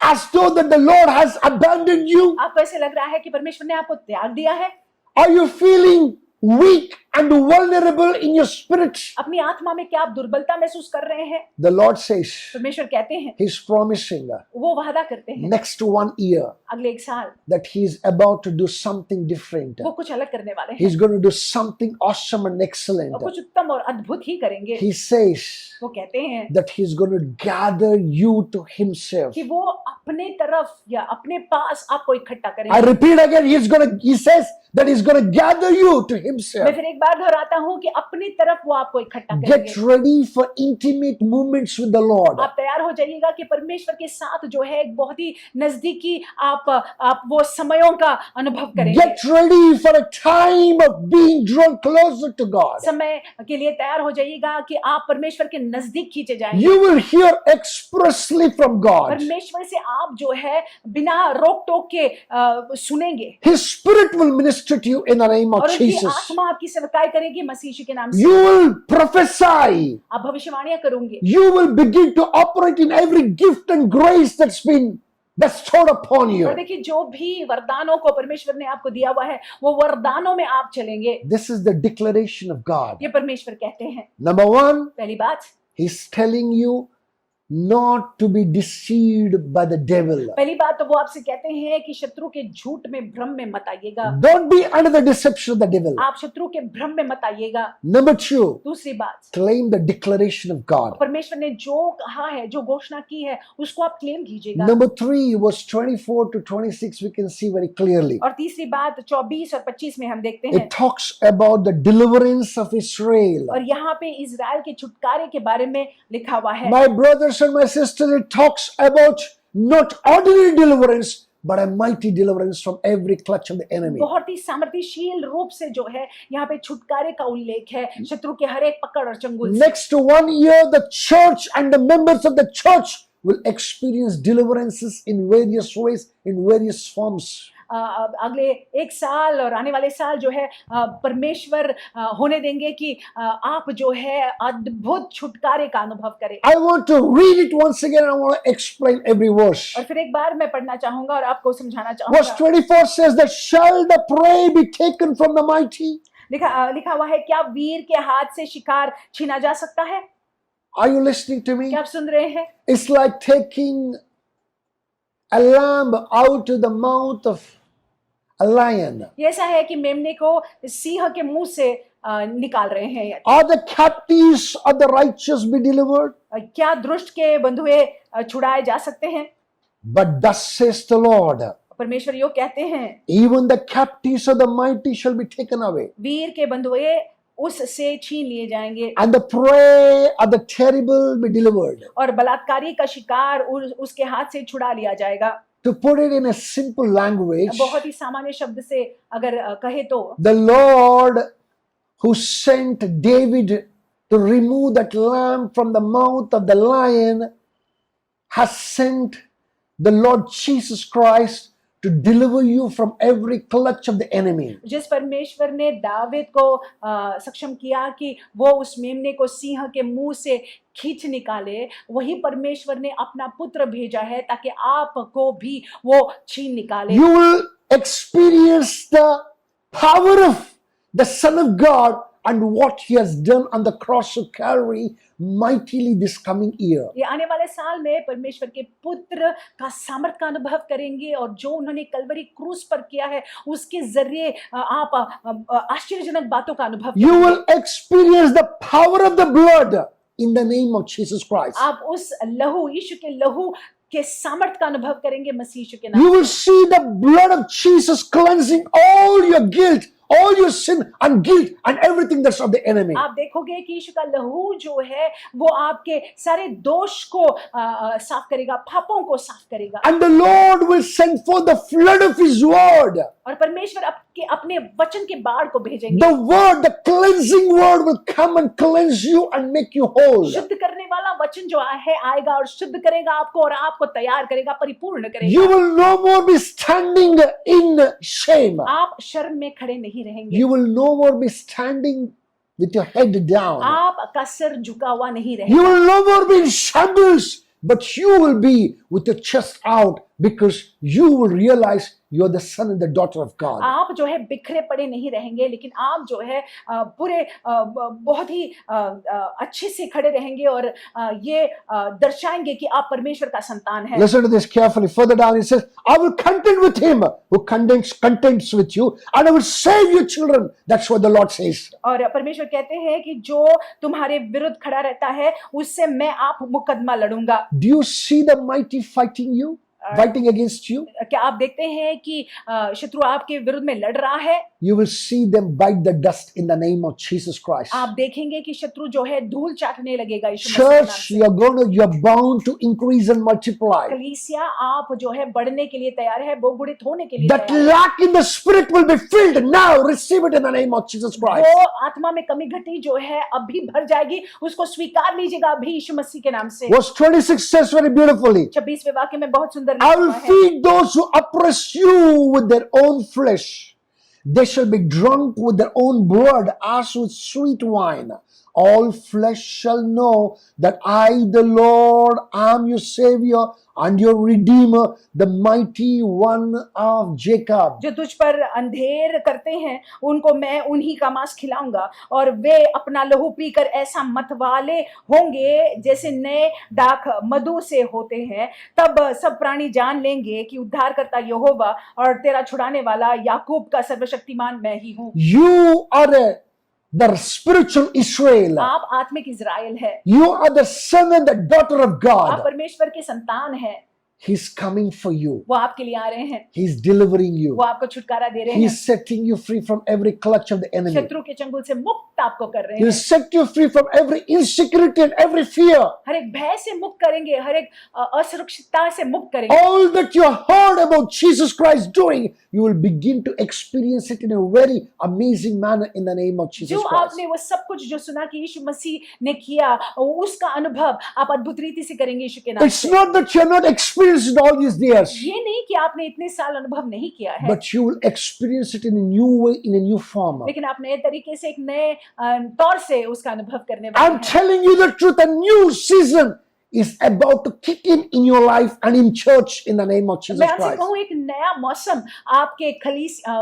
as though that the Lord has abandoned you? आपको ऐसे लग रहा है कि परमेश्वर ने आपको त्याग दिया है? Are you feeling weak and vulnerable in your spirit? अपनी आत्मा में क्या आप दुर्बलता महसूस कर रहे हैं? The Lord says परमेश्वर कहते हैं, He's promising वो वादा करते हैं next 1 year अगले 1 साल that He's about to do something different. वो कुछ अलग करने वाले हैं, He's going to do something awesome and excellent. और कुछ उत्तम और अद्भुत ही करेंगे। He says वो कहते हैं that He's going to gather you to Himself. कि वो अपने तरफ या अपने पास आपको इकट्ठा I करेंगे। repeat again, He says that He's going to gather you to मैं Himself. फिर एक बार दोहराता हूँ कि अपनी तरफ वो आपको इकट्ठा Get करेंगे। ready for intimate moments with the Lord. आप तैयार हो जाइएगा कि परमेश्वर के साथ जो है एक बहुत ही नजदीकी आप वो समयों का अनुभव करेंगे। Get ready for a time of being drawn closer to God. समय के लिए तैयार हो जाइएगा कि आप परमेश्वर के नजदीक खींचे जाएंगे। You will hear expressly from God. परमेश्वर से आप जो है बिना रोक टोक के सुनेंगे, His Spirit will minister to you in the name of और उसकी Jesus. आत्मा आपकी सेवकाई करेगी मसीह यीशु के नाम से। You will prophesy. आप भविष्यवाणियां करोगे, You will begin to operate in every gift and grace that's been bestowed upon और you. देखिए जो भी वरदानों को परमेश्वर ने आपको दिया हुआ है वो वरदानों में आप चलेंगे। This is the declaration of God. ये परमेश्वर कहते हैं। Number 1, पहली बात, He's telling you not to be deceived by the devil. पहली बात तो वो आपसे कहते हैं कि शत्रु के झूठ में भ्रम में मत आइएगा। Don't be under the deception of the devil. आप शत्रु के भ्रम में मत आइएगा। Number 2, दूसरी बात, claim the declaration of God. परमेश्वर ने जो कहा है, जो घोषणा की है, उसको आप क्लेम कीजिएगा। Number 3, verse 24 to 26, we can see very clearly. और तीसरी बात 24 और 25 में हम देखते हैं, It talks about the deliverance of Israel. और यहाँ पे इजराइल के छुटकारे के बारे में लिखा हुआ है। My brothers and my sisters, it talks about not ordinary deliverance, but a mighty deliverance from every clutch of the enemy. बहुत ही सामर्थ्यशील रूप से जो है यहाँ पे छुटकारे का उल्लेख है शत्रु के हर एक पकड़ और चंगुल से। Next 1 year, the church and the members of the church will experience deliverances in various ways, in various forms. अगले एक साल और आने वाले साल जो है परमेश्वर होने देंगे कि आप जो है अद्भुत छुटकारे का अनुभव करें। I want to read it once again and I want to explain every verse. और फिर एक बार मैं पढ़ना चाहूंगा और आपको समझाना Verse चाहूंगा। 24 says that shall the prey be taken from the mighty? लिखा हुआ है, क्या वीर के हाथ से शिकार छीना जा सकता है? Are you listening to me? क्या आप सुन रहे हैं? It's like taking a lamb out of the mouth of a lion. ये ऐसा है कि मेमने को सिंह के मुंह से निकाल रहे हैं। Are the captives of the righteous be delivered? क्या दुष्ट के बंधुए छुड़ाए जा सकते हैं? But thus says the Lord, परमेश्वर यो कहते हैं, even the captives of the mighty shall be taken away, वीर के बंधुए उससे छीन लिए जाएंगे, and the prey of the terrible be delivered. और बलात्कारी का शिकार उसके हाथ से छुड़ा लिया जाएगा। To put it in a simple language, बहुत ही सामान्य शब्द से अगर कहे तो the Lord who sent David to remove that lamb from the mouth of the lion has sent the Lord Jesus Christ to deliver you from every clutch of the enemy. जिस परमेश्वर ने दावीद को सक्षम किया कि वो उस मेमने को सिंह के मुंह से खींच निकाले, वही परमेश्वर ने अपना पुत्र भेजा है ताकि आपको भी वो छीन निकाले। You will experience the power of the Son of God and what He has done on the cross of Calvary mightily this coming year. ये आने वाले साल में परमेश्वर के पुत्र का सामर्थ का अनुभव करेंगे और जो उन्होंने कलवरी क्रूस पर किया है उसके जरिए आप आश्चर्यजनक बातों का अनुभव You करेंगे। will experience the power of the blood in the name of Jesus Christ. आप उस लहू, यीशु के लहू के सामर्थ का अनुभव करेंगे मसीह यीशु के नाम। You will see the blood of Jesus cleansing all your guilt, all your sin and guilt and everything that's of the enemy. आप देखोगे कि यीशु का लहू जो है वो आपके सारे दोष को साफ करेगा, पापों को साफ करेगा। And the Lord will send forth the flood of His word. और परमेश्वर अपने वचन के बाढ़ को भेजेंगे। The word, the cleansing word will come and cleanse you and make you whole. शुद्ध करने वाला वचन जो है आएगा और शुद्ध करेगा आपको और आपको तैयार करेगा, परिपूर्ण You करेगा। will no more be standing in shame. आप शर्म में खड़े नहीं रहेंगे। You will no more be standing with your head down. आपका सिर झुका हुआ नहीं You रहेगा। will no more be in shambles, but you will be with your chest out because you will realize you are the son and the daughter of God. आप जो है बिखरे पड़े नहीं रहेंगे, लेकिन आप जो है पूरे बहुत ही अच्छे से खड़े रहेंगे और ये दर्शाएंगे कि आप परमेश्वर का संतान है। Listen to this carefully. Further down it says, I will contend with him who contends with you, and I will save your children. That's what the Lord says. और परमेश्वर कहते हैं कि जो तुम्हारे विरुद्ध खड़ा रहता है उससे मैं आप मुकदमा लड़ूंगा। Do you see the mighty fighting you? Fighting against you? क्या आप देखते हैं कि शत्रु आपके विरुद्ध में लड़ रहा है? You will see them bite the dust in the name of Jesus Christ. आप देखेंगे कि शत्रु जो है धूल चाटने लगेगा यीशु मसीह के नाम Church, से। you're bound to increase and multiply. कलीसिया आप जो है बढ़ने के लिए तैयार है, बहुगुणित होने के लिए That तैयार है। lack in the spirit will be filled now. Receive it in the name of Jesus Christ. वो आत्मा में कमी घटी जो है अभी भर जाएगी, उसको स्वीकार लीजिएगा अभी यीशु मसीह के नाम से। Verse 26 says very beautifully, 26वें वाक्य में बहुत सुंदर I लिखा will हुआ है, feed those who oppress you with their own flesh. They shall be drunk with their own blood as with sweet wine. all flesh shall know that I, the Lord, am your Savior and your Redeemer, the mighty one of Jacob. जो तुझ पर अंधेर करते हैं उनको मैं उन्हीं का मांस खिलाऊंगा, और वे अपना लहू पीकर ऐसा मतवाले होंगे जैसे नए दाख मधु से होते हैं। तब सब प्राणी जान लेंगे कि उद्धारकर्ता यहोवा और तेरा छुड़ाने वाला याकूब का सर्वशक्तिमान मैं ही हूँ। You are the spiritual Israel. आप आत्मिक इज़राइल है, You are the son and the daughter of आप God. परमेश्वर के संतान हैं। He's coming for you. वो आपके लिए आ रहे हैं, He's delivering you. वो आपको छुटकारा दे रहे हैं, He's setting you free from every clutch of the enemy. शत्रु के चंगुल से मुक्त आपको कर रहे He'll हैं, set you free from every insecurity and every fear. हर एक भय से मुक्त करेंगे, हर एक असुरक्षितता से मुक्त करेंगे। All that you heard about Jesus Christ doing, you will begin to experience it in a very amazing manner in the name of Jesus जो Christ. आपने वो सब कुछ जो सुना कि यीशु मसीह ने किया, उसका अनुभव आप अद्भुत रीति से करेंगे यीशु के नाम It's से। not that you're not experienced all these years, ये नहीं कि आपने इतने साल अनुभव नहीं किया है, but you will experience it in a new way, in a new form. लेकिन आप नए तरीके से, एक नए तौर से उसका अनुभव करने वाले I'm हैं। telling you the truth, a new season is about to kick in your life and in church in the name of Jesus मैं आपसे Christ. कहूँ, एक नया मौसम आपके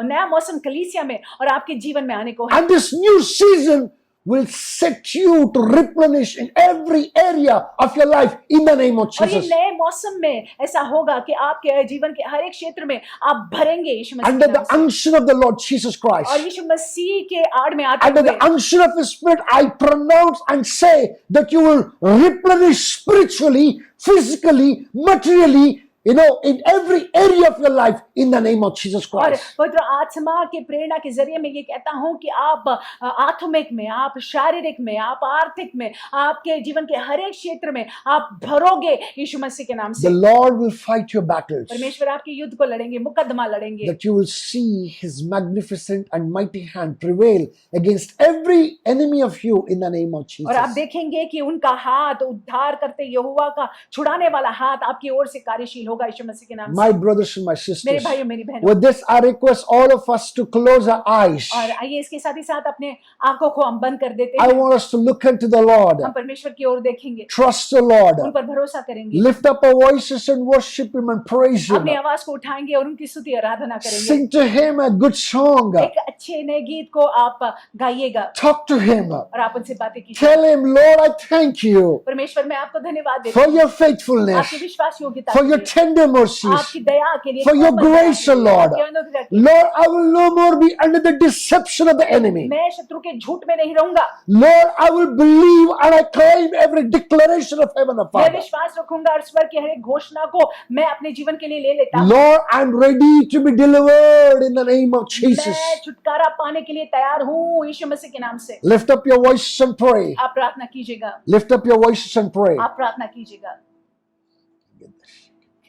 नया मौसम कलीसिया में और आपके जीवन में आने को है, And this new season will set you to replenish in every area of your life in the name of और ये Jesus. नए मौसम में ऐसा होगा कि आपके जीवन के हर एक क्षेत्र में आप भरेंगे यीशु मसीह Under के the नाम से। unction of the Lord Jesus और Christ, यीशु मसीह के आड़ में आते under हुए the unction of His Spirit, I pronounce and say that you will replenish spiritually, physically, materially, in every area of your life in the name of Jesus और Christ. पवित्र आत्मा के प्रेरणा के जरिए मैं ये कहता हूं कि आप आत्मिक में, आप शारीरिक में, आप आर्थिक में, आपके जीवन के हर एक क्षेत्र में आप भरोगे यीशु मसीह के नाम The से। Lord will fight your battles, परमेश्वर आपके युद्ध को लड़ेंगे, मुकदमा लड़ेंगे, that you will see His magnificent and mighty hand prevail against every enemy of you in the name of और आप Jesus. देखेंगे कि उनका हाथ, उद्धार करते यहोवा का छुड़ाने वाला हाथ आपकी ओर से कार्यशील होगा यीशु मसीह के नाम My से। brothers and my मेरे sisters, भाइयों, मेरी बहनों, with this I request all of us to close our eyes. और आइए इसके साथ ही साथ अपने आंखों को हम बंद कर देते I हैं, want us to look unto the Lord, हम परमेश्वर की ओर देखेंगे, trust the उन Lord, पर भरोसा करेंगे, lift up our voices and worship Him and praise Him. अपनी आवाज को उठाएंगे और उनकी स्तुति आराधना करेंगे। Sing to Him a good song. एक अच्छे नए गीत को आप गाइएगा Talk to Him. और आप उनसे बातें कीजिए। Tell Him, Lord, I thank you परमेश्वर, मैं आपको धन्यवाद देता for हूँ your faithfulness, आपकी विश्वास योग्यता for के your लिए, tender mercies. आपकी दया के लिए, for your Komal Daya grace, के लिए, Lord. आपके अनुग्रह के लिए। Lord, I will no more be under the deception of the enemy. मैं शत्रु के झूठ में नहीं रहूंगा, Lord, I will believe and I claim every declaration of heaven, मैं Father. विश्वास रखूंगा और स्वर्ग की हर एक घोषणा को मैं अपने जीवन के लिए ले लेता हूँ। Lord, I'm ready to be delivered in the name of Jesus. मैं छुटकारा पाने के लिए तैयार हूँ यीशु मसीह के नाम से। Lift up your voices and pray. आप प्रार्थना कीजिएगा, Lift up your voices and pray. आप प्रार्थना कीजिएगा।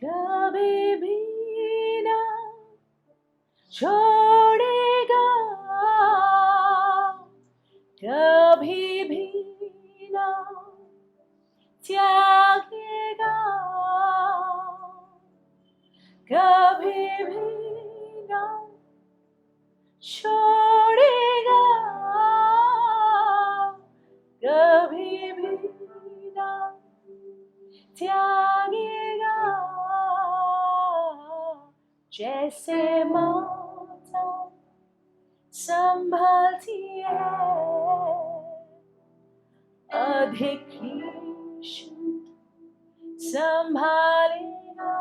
कभी भी ना छोड़ेगा, कभी भी ना त्यागेगा, कभी भी ना छोड़ेगा, कभी भी ना त्यागेगा। जैसे माता संभालती है, अधिक यीशु संभालेगा।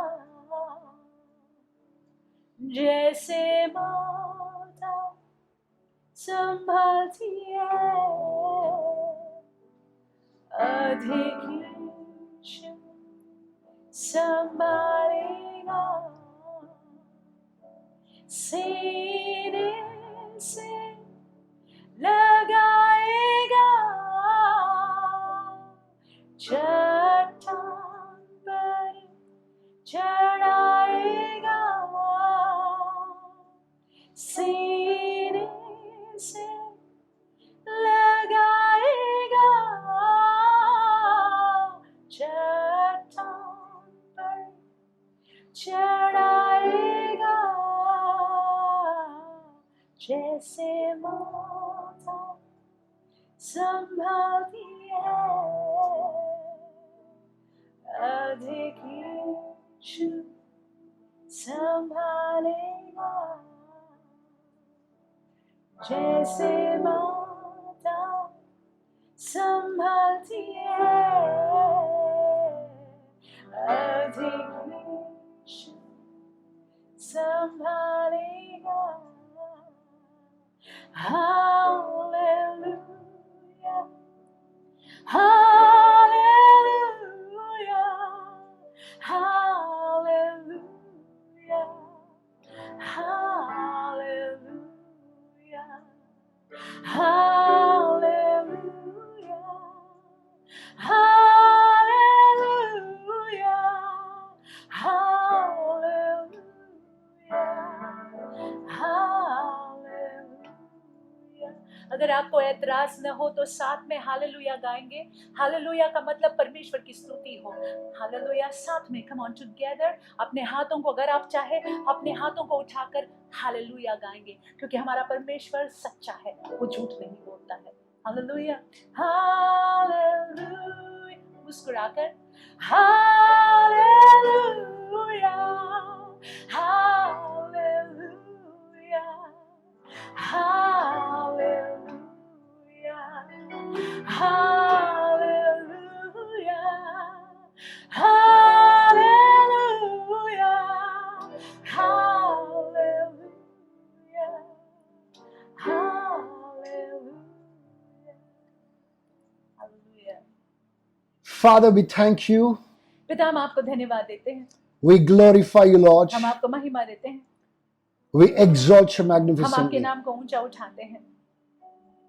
जैसे माता संभालती है, अधिक यीशु संभालेगा। सीने से लगाएगा, चट्टान पर चढ़ाएगा। सीने से लगाएगा, चट्टान पर चढ़ाएगा। जैसे माता संभालती है, अधिक यीशु संभालेगा, जैसे माता संभालती है, अधिक यीशु संभालेगा। Hallelujah, hallelujah, hallelujah, hallelujah, hallelujah, hallelujah, hallelujah. अगर आपको एतराज न हो तो साथ में हालेलुया गाएंगे। हालेलुया का मतलब परमेश्वर की स्तुति हो। हालेलुया साथ में, कम ऑन टुगेदर। अपने हाथों को, अगर आप चाहे अपने हाथों को उठाकर हालेलुया गाएंगे, क्योंकि हमारा परमेश्वर सच्चा है, वो झूठ नहीं बोलता है। हालेलुया, हालेलुया, मुस्कुराकर hallelujah, hallelujah, hallelujah, hallelujah, hallelujah, hallelujah, hallelujah. Father, we thank you. पिता, हम आपको धन्यवाद देते हैं, We glorify you, Lord. हम आपको महिमा देते हैं, We exalt your हम magnificent आपके name. नाम को ऊंचा उठाते हैं।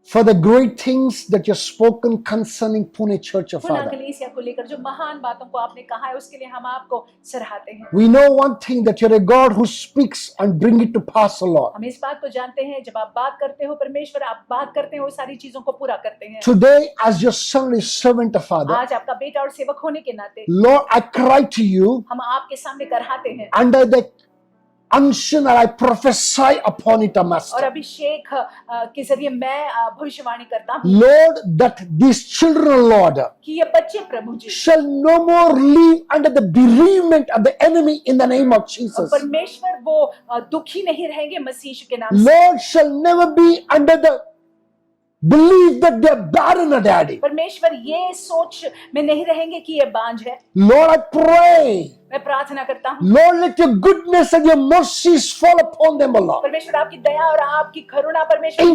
For the great things that you've spoken concerning Pune Church, of पुनः Father. कलीसिया को लेकर जो महान बातों को आपने कहा है, उसके लिए हम आपको सराहते हैं। We know one thing, that you're a God who speaks and bring it to pass, O Lord. हम इस बात को जानते हैं, जब आप बात करते हो परमेश्वर, आप बात करते हैं, वो सारी चीजों को पूरा करते हैं। Today, as your son is servant, of Father, आज आपका बेटा और सेवक होने के नाते Lord, I cry to you हम आपके सामने करहाते हैं under the unction, and I prophesy upon it, O और Master. अभिषेक के जरिए मैं भविष्यवाणी करता हूँ Lord, that these children, Lord, कि ये बच्चे प्रभु जी shall no more live under the bereavement of the enemy in the name of और Jesus. परमेश्वर वो दुखी नहीं रहेंगे मसीह यीशु के नाम से। Lord, shall never be under the belief that they're barren, Daddy. परमेश्वर ये सोच में नहीं रहेंगे कि ये बांझ है। Lord, I pray, मैं प्रार्थना करता हूँ Lord, let your goodness and your mercies fall upon them, O Lord. परमेश्वर आपकी दया और आपकी करुणा परमेश्वर की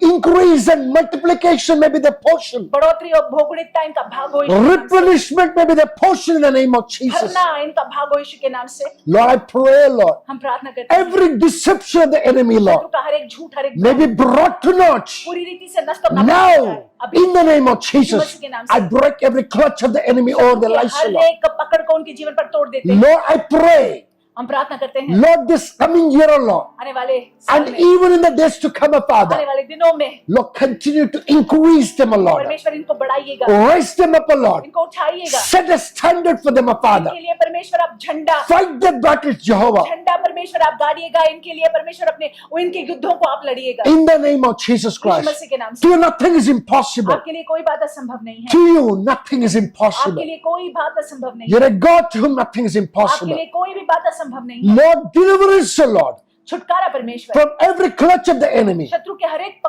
Increase and multiplication may be the portion. बढ़ोतरी और भोगुणिकता इनका भाग हो यीशु के नाम से। Replenishment may be the portion in the name of Jesus. भरना इनका भाग हो यीशु के नाम से। Lord, I pray, Lord, हम प्रार्थना करते हैं every deception of the enemy, शत्रु Lord, का हर एक झूठ, हर एक may be brought to naught. पूरी रीति से नष्ट और नाबूद हो Now, जाए। अभी in the name of Jesus, I break every clutch of the enemy over their lives, O her Lord. एक पकड़ को उनके जीवन पर तोड़ देते हैं। Lord, I pray, हम प्रार्थना करते हैं Lord, this coming year, O Lord, आने वाले साल and में, even in the days to come, O आने Father, वाले दिनों में Lord, continue to increase them, O Lord. परमेश्वर इनको बढ़ाइएगा, Raise them up, O Lord. इनको उठाइएगा। Set a standard for them, O Father. इनके लिए परमेश्वर आप झंडा Fight their battles, Jehovah. झंडा परमेश्वर आप गाड़िएगा, इनके लिए परमेश्वर अपने इनके युद्धों को आप लड़िएगा In the name of Jesus Yeshu Christ. मसीह के नाम To से। you, nothing is impossible. आपके लिए कोई बात असंभव नहीं है, To you, nothing is आपके impossible. लिए कोई बात असंभव नहीं है, You're a God to whom nothing is आपके impossible. लिए कोई भी बात असंभव नहीं है। Lord, deliver us, O Lord, छुटकारा परमेश्वर from every clutch of the enemy. शत्रु के हर एक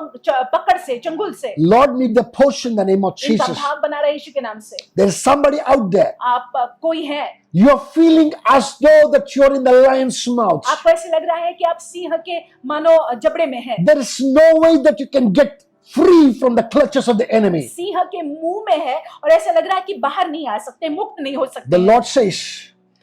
पकड़ से, चंगुल से Lord, make the portion in the name of इनका Jesus. भाग बना रहे यीशु के नाम से। There is somebody out there. आप कोई है, You're feeling as though that you're in the lion's mouth. आपको ऐसे लग रहा है कि आप सिंह के मानो जबड़े में हैं, There is no way that you can get free from the clutches of the enemy. Singh के मुंह में है और ऐसा लग रहा है कि बाहर नहीं आ सकते, मुक्त नहीं हो The सकते। Lord says,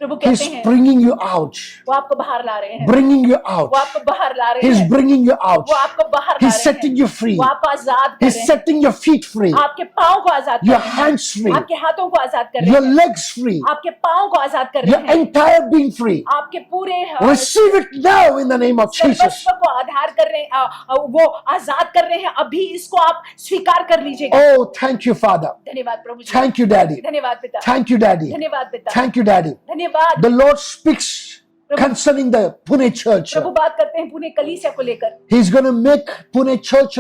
प्रभु He's कहते हैं bringing you out. वो आपको बाहर ला रहे हैं, Bringing you out. वो आपको बाहर ला रहे He's हैं, bringing you out. वो आपको बाहर ला He's रहे setting हैं, you free. वो आपको आजाद कर He's रहे हैं, setting your feet free. आपके पाँव को आजाद कर Your रहे हैं, hands free. आपके हाथों को आजाद कर रहे Your हैं, legs free. आपके पाँव को आजाद कर Your रहे हैं, entire being free. आपके पूरे Receive it now in the name of Jesus. सर्वस्व को आधार कर रहे हैं, वो आजाद कर रहे हैं। अभी इसको आप स्वीकार कर लीजिएगा। Oh, thank you, Father. धन्यवाद प्रभु जी, Thank you, Daddy. धन्यवाद पिता, Thank you, Daddy. धन्यवाद पिता, Thank you, Daddy. धन्यवाद। The Lord speaks concerning the Pune church. प्रभु बात करते हैं पुणे कलीसिया को लेकर। He's going to make Pune church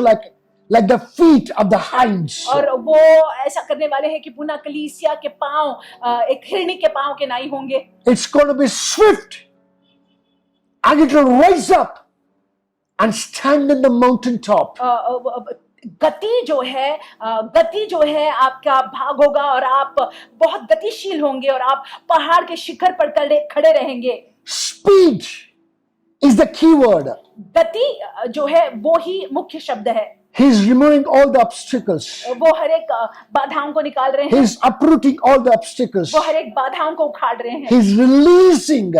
like the feet of the hinds. और वो ऐसा करने वाले हैं कि पुनः कलीसिया के पांव एक हिरणी के पांव के नाई होंगे. It's going to be swift, and it will rise up and stand in the mountaintop. गति जो है आपका भाग होगा और आप बहुत गतिशील होंगे और आप पहाड़ के शिखर पर खड़े रहेंगे. Speed is the key word. गति जो है वो ही मुख्य शब्द है. He is removing all the obstacles. वो हर एक बाधाओं को निकाल रहे He हैं. is uprooting all the obstacles. वो हर एक बाधाओं को उखाड़ रहे हैं He is releasing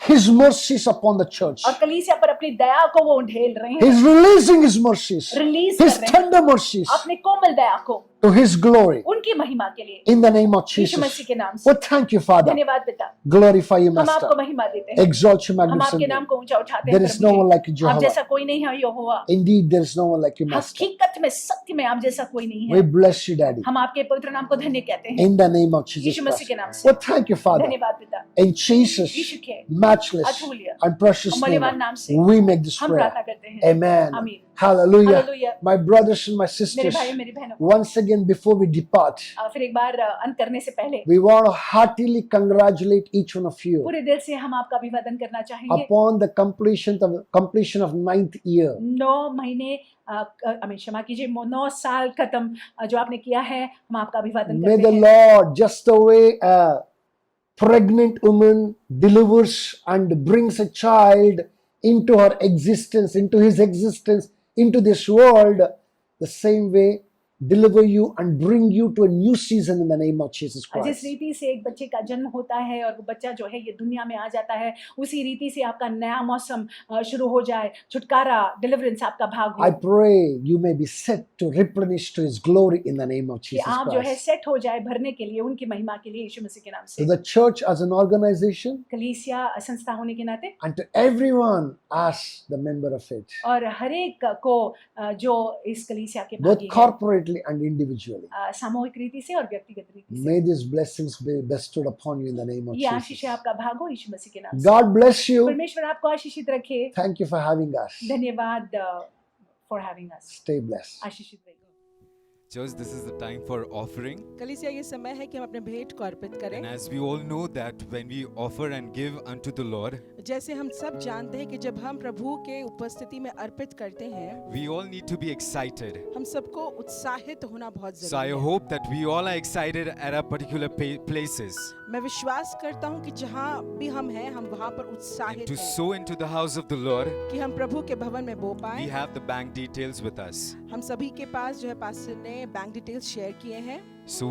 His mercies upon the church. और कलीसिया पर अपनी दया को वो ढेल रहे He हैं. is releasing His mercies, release His कर रहे हैं tender mercies अपने कोमल दया को to His glory. उनकी महिमा के लिए. In the name of Yeshu Jesus. मसीह के नाम से. Well, thank you, Father. धन्यवाद पिता. Glorify you, हम Master. आपको महिमा देते हैं. Exalt you, हम आपके magnificent. नाम को ऊंचा उठाते There हैं. is no one like you, आप Jehovah. जैसा कोई नहीं है यहोवा. Indeed, there is no one like you, Master. हकीकत में सत्य में आप जैसा कोई नहीं We है. bless you, Daddy. हम आपके पवित्र नाम को धन्य कहते हैं. In the name of Jesus Yeshu Masih Christ. के नाम से. Well, thank you, Father. धन्यवाद पिता. In Jesus' यीशु के matchless अतुल्य and precious name, मूल्यवान नाम से we make this हम prayer. प्रार्थना करते हैं. Amen. आमीन. Hallelujah. Hallelujah. My brothers and my मेरे sisters, भाई मेरी बहनों, once again, before we depart, फिर एक बार अंत करने से पहले we want to heartily congratulate each one of you पूरे दिल से हम आपका अभिवादन करना चाहेंगे. upon the completion of 9th year. 9 महीने क्षमा कीजिए 9 साल खत्म जो आपने किया है, हम आपका अभिवादन May करते the हैं. Lord, just the way a pregnant woman delivers and brings a child into her existence, into his existence, into this world, the same way deliver you and bring you to a new season in the name of Jesus जिस Christ. रीति से एक बच्चे का जन्म होता है और वो बच्चा जो है ये दुनिया में आ जाता है, उसी रीति से आपका नया मौसम शुरू हो जाए. छुटकारा, डिलीवरेंस आपका भाग I हो. pray you may be set to replenish to His glory in the name of कि Jesus आप जो है Christ. सेट हो जाए भरने के लिए उनकी महिमा के लिए यीशु मसीह के नाम To से. the church as an organization कलीसिया संस्था होने के नाते and to everyone as the member of it, और हर एक को जो इस कलीसिया के both भागी है, corporately and individually. सामूहिक रीति से और व्यक्तिगत रीति से. May these blessings be bestowed upon you in the name of ये आशीष Jesus. आपका भाग हो यीशु मसीह के नाम से. God bless you. परमेश्वर आपको आशीषित रखे. Thank you for having us. धन्यवाद for having us. Stay blessed. आशीषित रहिए. Church, this is the time for offering. कलीसिया ये समय है कि हम अपने भेंट को अर्पित करें. And as we all know that when we offer and give unto the Lord, जैसे हम सब जानते हैं कि जब हम प्रभु के उपस्थिति में अर्पित करते हैं, we all need to be excited. हम सबको उत्साहित होना बहुत So I जरूरी है. hope that we all are excited at our particular places मैं विश्वास करता हूँ कि जहाँ भी हम हैं, हम वहाँ पर and उत्साहित to हैं sow into the house of the Lord. कि हम प्रभु के भवन में बो We पाएं. have the bank details with us. हम सभी के पास जो है पास्टर ने बैंक डिटेल्स शेयर किए हैं. So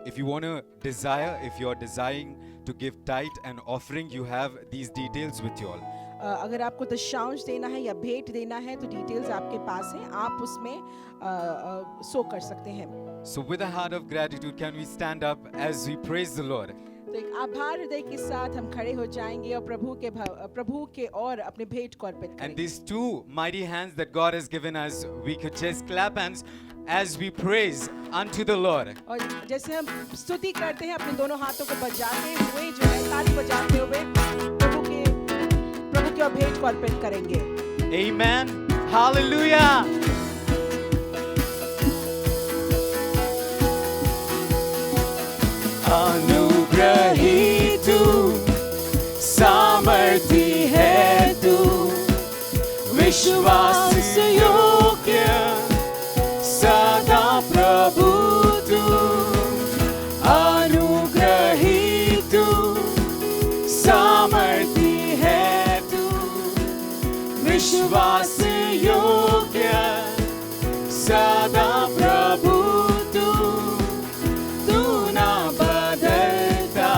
if you want to desire, if you're desiring to give tithe and offering, you have these details with you all. अगर आपको दशांश देना है या भेंट देना है तो डिटेल्स आपके पास हैं. आप उसमें सो कर सकते हैं. So with a heart of gratitude, can we stand up as we praise the Lord? तो एक आभार हृदय के साथ हम खड़े हो जाएंगे और प्रभु के और अपने भेंट को अर्पित And करेंगे. these two mighty hands that God has given us, we could just clap hands as we praise unto the Lord. और जैसे हम स्तुति करते हैं अपने दोनों हाथों को बजाते हुए जो है ताली बजाते हुए प्रभु के और भेंट को अर्पित करेंगे. Amen. Hallelujah. अनुग्रही तू, सामर्थी है तू, विश्वास योग्य सदा प्रभु तू. अनुग्रही तू, सामर्थी है तू, विश्वास योग्य सदा प्रभु तू. तू ना बदलता,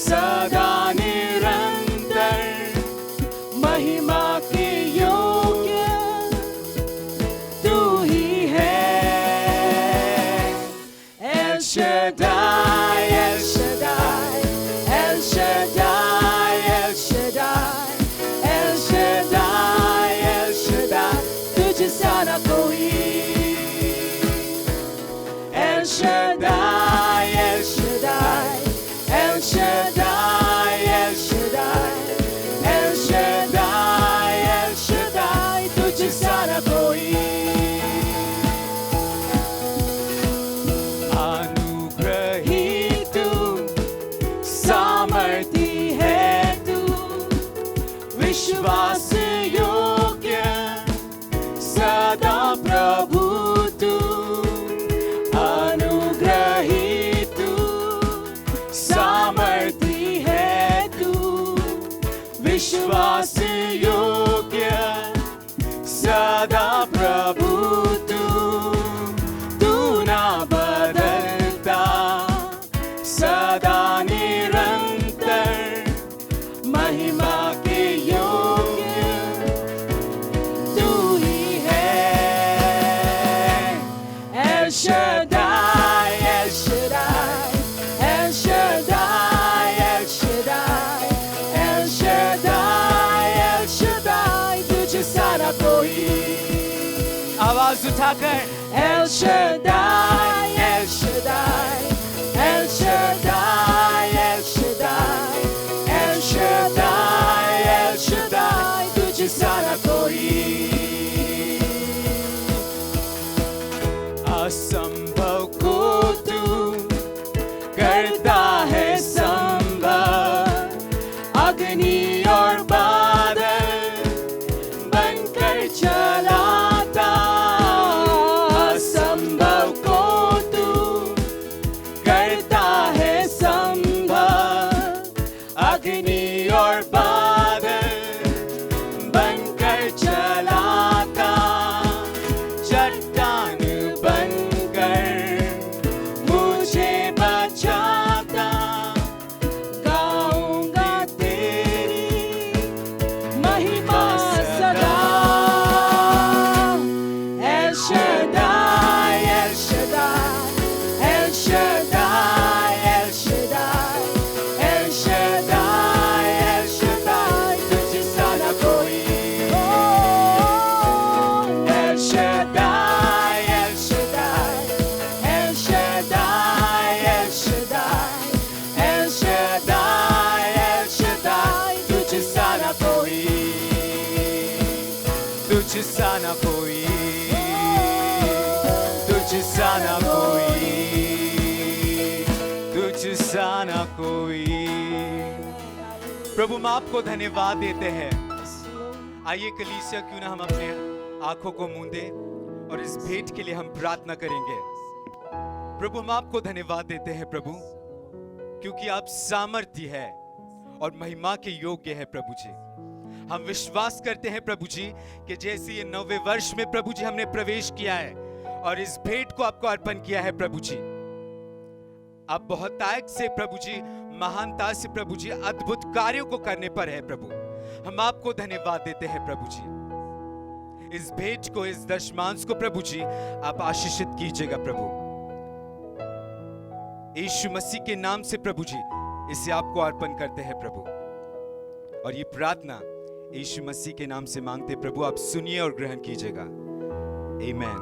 सदा निरंतर, महिमा के योग्य तू ही है. El Shaddai, El Shaddai, El Shaddai, El Shaddai, El Shaddai, विश्वास योग्य सदा प्रभु तू, अनुग्रही तू, सामर्थी है तू, विश्वास योग्य सदा प्रभु तू, तू ना बदलता, सदा निरंतर, महिमा के योग्य तू ही है। L Shaddai, L Shaddai, L Shaddai, L Shaddai, L Shaddai, L Shaddai, तुझे सारा कोई। आवाज उठाकर L Shaddai, L Shaddai, L Shaddai, L Shaddai, L Shaddai, L Shaddai, तुझे सारा कोई। असंभव को तू करता है संभव, अग्नि और बादल बनकर चलाता। असंभव को तू करता है संभव, अग्नि और बादल बनकर चलाता। चट्टान बनकर मुझे बचाता, गाऊंगा तेरी महिमा सदा। L Shaddai, L Shaddai, L Shaddai, L Shaddai, L Shaddai, L Shaddai, तुझे सारा कोई। L Shaddai, L Shaddai, L Shaddai, L Shaddai, L Shaddai, L Shaddai, तुझे सारा कोई, तुझे सारा कोई, तुझे सारा कोई, तुझे सारा कोई। प्रभु हम आपको धन्यवाद देते हैं। आइए कलीसिया, क्यों ना हम अपने आंखों को मूंदे और इस भेंट के लिए हम प्रार्थना करेंगे। प्रभु हम आपको धन्यवाद देते हैं प्रभु, क्योंकि आप सामर्थ्य है और महिमा के योग्य है प्रभु जी। हम विश्वास करते हैं प्रभु जी कि जैसे ये 9वें वर्ष में प्रभु जी हमने प्रवेश किया है और इस भेंट को आपको अर्पण किया है प्रभु जी, आप बहुतायत से प्रभु जी, महानता से प्रभु जी, अद्भुत कार्यों को करने पर है प्रभु। हम आपको धन्यवाद देते हैं प्रभु जी। इस भेंट को, इस दशमांश को प्रभु जी आप आशीषित कीजिएगा प्रभु, यीशु मसीह के नाम से प्रभु जी इसे आपको अर्पण करते हैं प्रभु। और ये प्रार्थना यीशु मसीह के नाम से मांगते प्रभु, आप सुनिए और ग्रहण कीजिएगा। आमीन।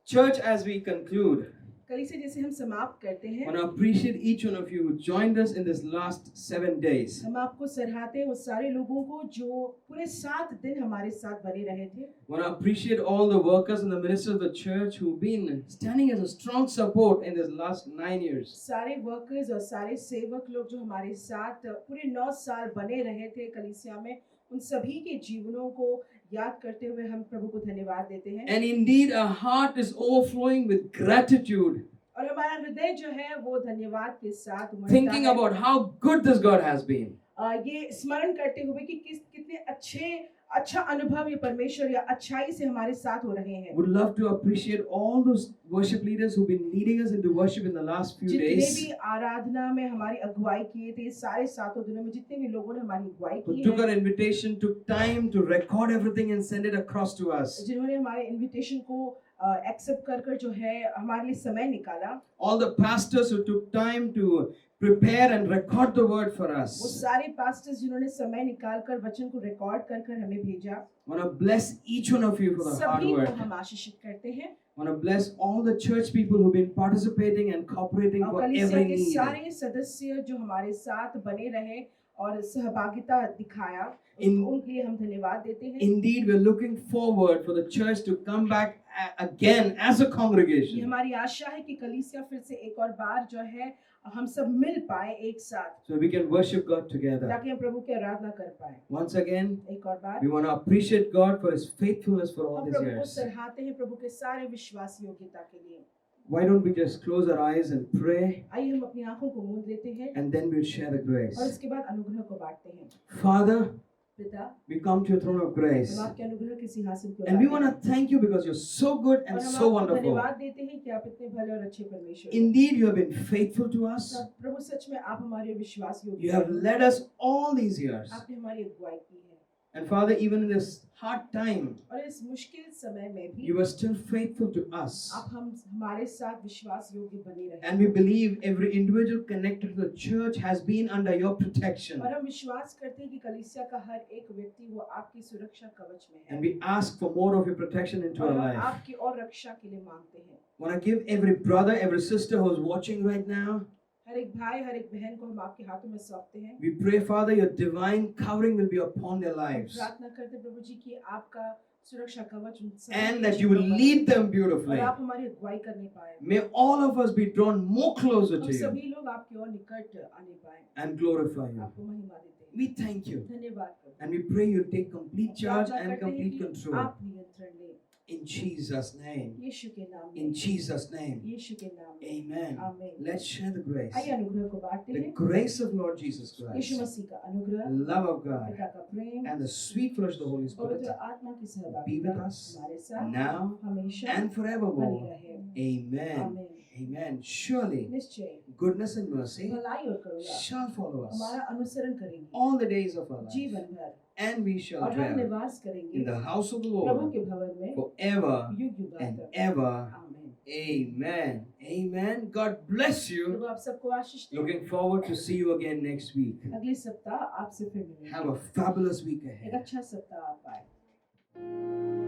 Church, as we conclude, कलीसिया जैसे हम समाप्त करते I हैं, want to appreciate each one of you who joined us in this last 7 days. हम आपको सराहते हैं उस सारे लोगों को जो पूरे 7 दिन हमारे साथ बने रहे थे। I want to appreciate all the workers and the ministers of the church who've been standing as a strong support in this last 9 years. सारे वर्कर्स और सारे सेवक लोग जो हमारे साथ पूरे 9 साल बने रहे थे कलीसिया में, उन सभी के जीवनों को याद करते हुए हम प्रभु को धन्यवाद देते हैं। And indeed, our heart is overflowing with gratitude, और हमारा हृदय जो है वो धन्यवाद के साथ उमड़ता thinking है। about how good this God has been. ये स्मरण करते हुए कि कितने अच्छा अनुभव ये परमेश्वर या अच्छाई से हमारे साथ हो रहे हैं। Would love to appreciate all those worship leaders who've been leading us into worship in the last few जितने days, भी आराधना में हमारी अगुवाई किए थे सारे 7 दिनों में, जितने भी लोगों ने हमारी अगुवाई who की took है, our invitation, took time to record everything and send it across to us. जिन्होंने हमारे इनविटेशन को एक्सेप्ट कर जो है हमारे लिए समय निकाला, All the pastors who took time to prepare and record the word for वो us. सारे पास्टर्स जिन्होंने समय निकाल कर वचन को रिकॉर्ड कर हमें भेजा, I want to bless each one of you for the hard सभी को work. हम आशीषित करते हैं। I want to bless all the church people who've been participating and cooperating और for कलीसिया every के need. सारे सदस्य जो हमारे साथ बने रहे और सहभागिता दिखाया, In- उनके लिए हम धन्यवाद देते हैं। Indeed, we're looking forward for the church to come back again as a ये congregation. हमारी आशा है कि कलीसिया फिर से एक और बार जो है हम सब मिल पाए एक साथ, so we can worship God together. ताकि हम प्रभु की आराधना कर पाए। Once again, एक और बार we want to appreciate God for His faithfulness for all हम these प्रभु को years. सराहते हैं प्रभु के सारे विश्वास योग्यता के लिए। Why don't we just close our eyes and pray, आइए हम अपनी आंखों को मूंद लेते हैं and then we'll share the और grace. उसके बाद अनुग्रह को बांटते हैं। Father, पिता, we come to your throne of grace, हम आपके अनुग्रह के सिंहासन की ओर and we आते want हैं। to thank you because you're so good और and हम so आपको wonderful. धन्यवाद देते हैं कि आप इतने भले और अच्छे परमेश्वर हैं। Indeed, you have been faithful to us. प्रभु सच में आप हमारे विश्वास योग्य You have हैं। led us all these years. आपने हमारी अगुवाई की है And Father, even in this hard time, और इस मुश्किल समय में भी you were still faithful to us. आप हमारे साथ विश्वास योग्य बने रहे। And we believe every individual connected to the church has been under your protection. और हम विश्वास करते हैं कि कलीसिया का हर एक व्यक्ति वो आपकी सुरक्षा कवच में है। And we ask for more of your protection into और our हम life. आपकी और रक्षा के लिए मांगते हैं। Want to give every brother, every sister who is watching right now, हर एक भाई हर एक बहन को हम आपके हाथों में सौंपते हैं। we pray, Father, your divine covering will be upon their हम lives. प्रार्थना करते हैं प्रभु जी कि आपका सुरक्षा कवच उन सभी And के that you will जीवन में lead them और beautifully. आप हमारी अगुवाई करने पाए। May all of us be drawn more closer हम to you सभी लोग आपकी ओर निकट आने पाए। and glorify you. आपको महिमा देते हैं। We thank you. धन्यवाद प्रभु। And we pray you'll take complete charge प्रार्थना and करते हैं complete कि control. आप नियंत्रण लें। In Jesus' name. यीशु के नाम में। In Jesus' name. यीशु के नाम में। Amen. आमीन। Let's share the grace. आइए अनुग्रह को बांटते The हैं। grace of Lord Jesus Yeshu Christ, मसीह का अनुग्रह, the love of God, पिता का प्रेम, and the sweet fellowship of the Holy Spirit पवित्र आत्मा की be सहभागिता with us हमारे साथ now हमेशा and बनी forevermore. रहे। Amen. आमीन। Amen. Surely निश्चय goodness and mercy भलाई और करुणा shall follow us हमारा अनुसरण करेंगे all the days of our life, जीवन भर and we shall और हम dwell निवास करेंगे in the house of the Prabhu Lord के भवन में forever युग युगांत and तक। ever. आमीन। Amen. Amen. God bless you. प्रभु आप सबको आशीष दे। Looking forward to see you again next week. अगले सप्ताह आपसे फिर Have मिलेंगे। a fabulous week एक ahead. अच्छा सप्ताह आप पाए।